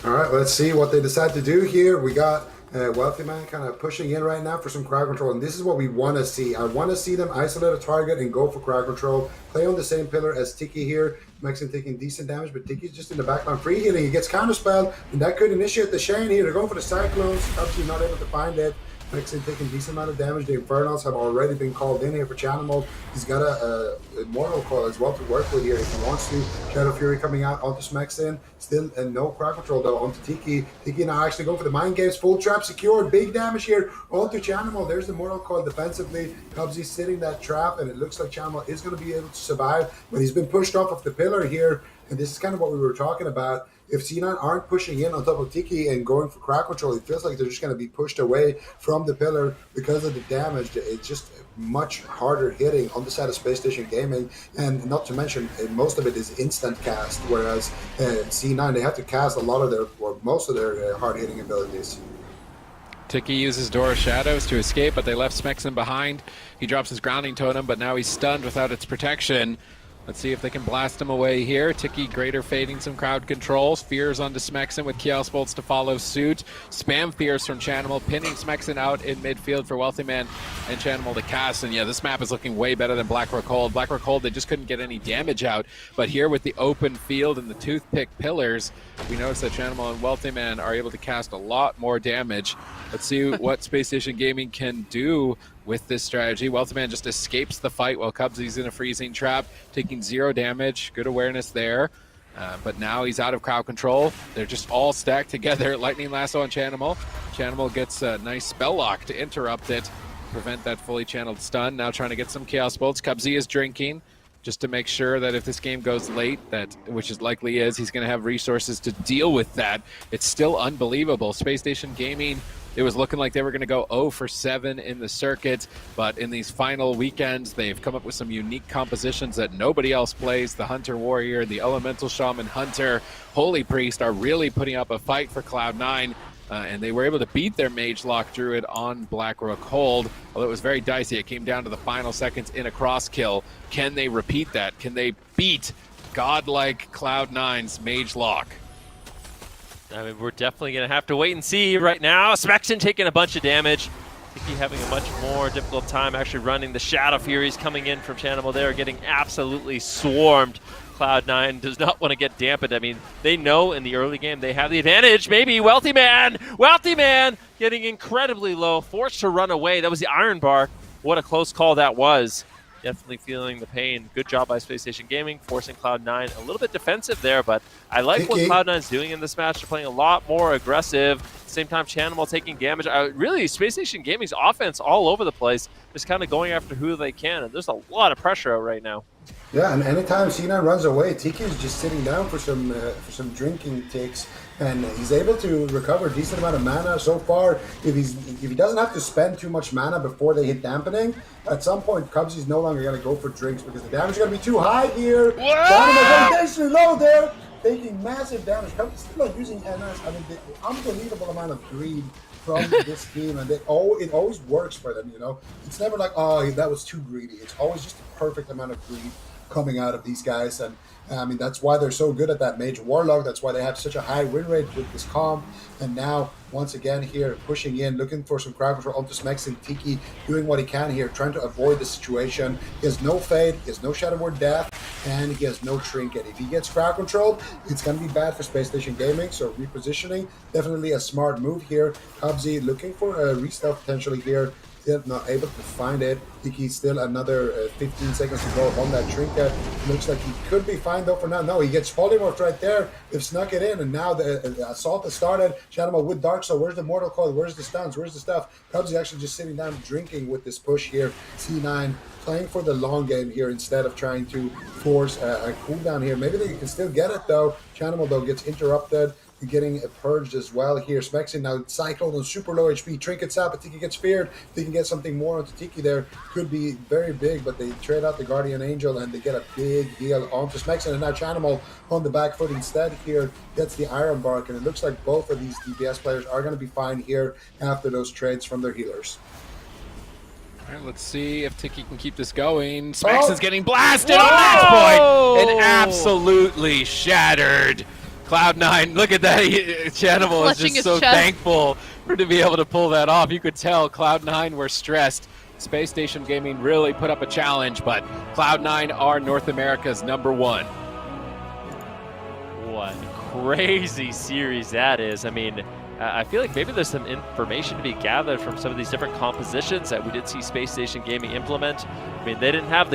All right, let's see what they decide to do here. We got Wealthy Man kind of pushing in right now for some crowd control, and this is what we want to see. I want to see them isolate a target and go for crowd control. Play on the same pillar as Tiki here. Maxon taking decent damage, but Tiki's just in the background free healing. He gets counterspelled, and that could initiate the Shane here. They're going for the Cyclones. Obviously not able to find it. Maxon taking decent amount of damage. The Infernals have already been called in here for Chanimal. He's got a Immortal Coil as well to work with here if he wants to. Shadow Fury coming out onto Smexen. Still no crowd control though onto Tiki. Tiki now actually going for the Mind Games. Full trap secured. Big damage here onto Chanimal. There's the Immortal Coil defensively. Cubsy's sitting that trap, and it looks like Chanimal is going to be able to survive, but he's been pushed off of the pillar here, and this is kind of what we were talking about. If C9 aren't pushing in on top of Tiki and going for crowd control, it feels like they're just going to be pushed away from the pillar because of the damage. It's just much harder hitting on the side of Space Station Gaming, and not to mention most of it is instant cast, whereas C9, they have to cast a lot of their, or most of their hard hitting abilities. Tiki uses Door of Shadows to escape, but they left Smexen behind. He drops his grounding totem, but now he's stunned without its protection. Let's see if they can blast him away here. Tiki greater fading some crowd controls. Fears onto Smexen with Chaos Bolts to follow suit. Spam Fears from Chanimal, pinning Smexen out in midfield for Wealthy Man and Chanimal to cast. And yeah, this map is looking way better than Blackrock Hold. Blackrock Hold, they just couldn't get any damage out. But here with the open field and the toothpick pillars, we notice that Chanimal and Wealthy Man are able to cast a lot more damage. Let's see what Space Station Gaming can do with this strategy. Wealthy Man just escapes the fight while Cubsy's in a freezing trap, taking 0 damage. Good awareness there. But now he's out of crowd control. They're just all stacked together. Lightning Lasso on Chanimal. Chanimal gets a nice spell lock to interrupt it, prevent that fully channeled stun. Now trying to get some Chaos Bolts. Cubsy is drinking just to make sure that if this game goes late, which is likely is, he's going to have resources to deal with that. It's still unbelievable. Space Station Gaming, it was looking like they were going to go 0 for 7 in the circuit, but in these final weekends, they've come up with some unique compositions that nobody else plays. The Hunter Warrior, the Elemental Shaman Hunter, Holy Priest are really putting up a fight for Cloud9. and they were able to beat their Mage Lock Druid on Blackrook Hold, although it was very dicey. It came down to the final seconds in a cross kill. Can they repeat that? Can they beat godlike Cloud9's Mage Lock? I mean, we're definitely going to have to wait and see right now. Spexin taking a bunch of damage. Tiki having a much more difficult time actually running the Shadow Furies coming in from Chanimal. They are getting absolutely swarmed. Cloud9 does not want to get dampened. I mean, they know in the early game they have the advantage. Maybe Wealthy Man getting incredibly low, forced to run away. That was the Iron Bar. What a close call that was. Definitely feeling the pain. Good job by Spacestation Gaming, forcing Cloud9 a little bit defensive there, but I like what Cloud9's doing in this match. They're playing a lot more aggressive. At the same time, Chanimal taking damage. Really, Spacestation Gaming's offense all over the place, just kind of going after who they can, and there's a lot of pressure out right now. Yeah, and anytime C9 runs away, Tiki is just sitting down for some drinking takes, and he's able to recover a decent amount of mana so far. If he doesn't have to spend too much mana before they hit dampening, at some point Cubsy's no longer going to go for drinks because the damage is going to be too high here. Dynamo going low there, taking massive damage. Cubsy's still not using NS. I mean, the unbelievable amount of greed from this team, and it always works for them, you know. It's never like, oh, that was too greedy. It's always just the perfect amount of greed coming out of these guys, and I mean, that's why they're so good at that Mage Warlock. That's why they have such a high win rate with this comp. And now, once again here, pushing in, looking for some crowd control onto Smex, and Tiki doing what he can here, trying to avoid the situation. He has no Fade, he has no Shadow Word Death, and he has no Trinket. If he gets crowd controlled, it's going to be bad for Spacestation Gaming, so repositioning, definitely a smart move here. Cubsy looking for a restart potentially here. Still not able to find it. Tiki still another 15 seconds to go on that Trinket. Looks like he could be fine though for now. No, he gets polymorphed right there. They've snuck it in, and now the assault has started. Shadowmal with Dark Soul. Where's the Mortal Coil? Where's the stuns? Where's the stuff? Cubs is actually just sitting down drinking with this push here. C9 playing for the long game here instead of trying to force a cooldown here. Maybe they can still get it though. Chanimal though gets interrupted. Getting purged as well here. Smexin now Cyclone on super low HP. Trinkets out, but Tiki gets feared. They can get something more onto Tiki there. Could be very big, but they trade out the Guardian Angel and they get a big heal onto Smexin. And now Chanimal on the back foot instead here gets the Iron Bark. And it looks like both of these DPS players are going to be fine here after those trades from their healers. All right, let's see if Tiki can keep this going. Smexin's getting blasted on match point and absolutely shattered. Cloud9, look at that. Chanimal is just so thankful to be able to pull that off. You could tell Cloud9 were stressed. Spacestation Gaming really put up a challenge, but Cloud9 are North America's #1. What a crazy series that is. I mean, I feel like maybe there's some information to be gathered from some of these different compositions that we did see Spacestation Gaming implement. I mean, they didn't have the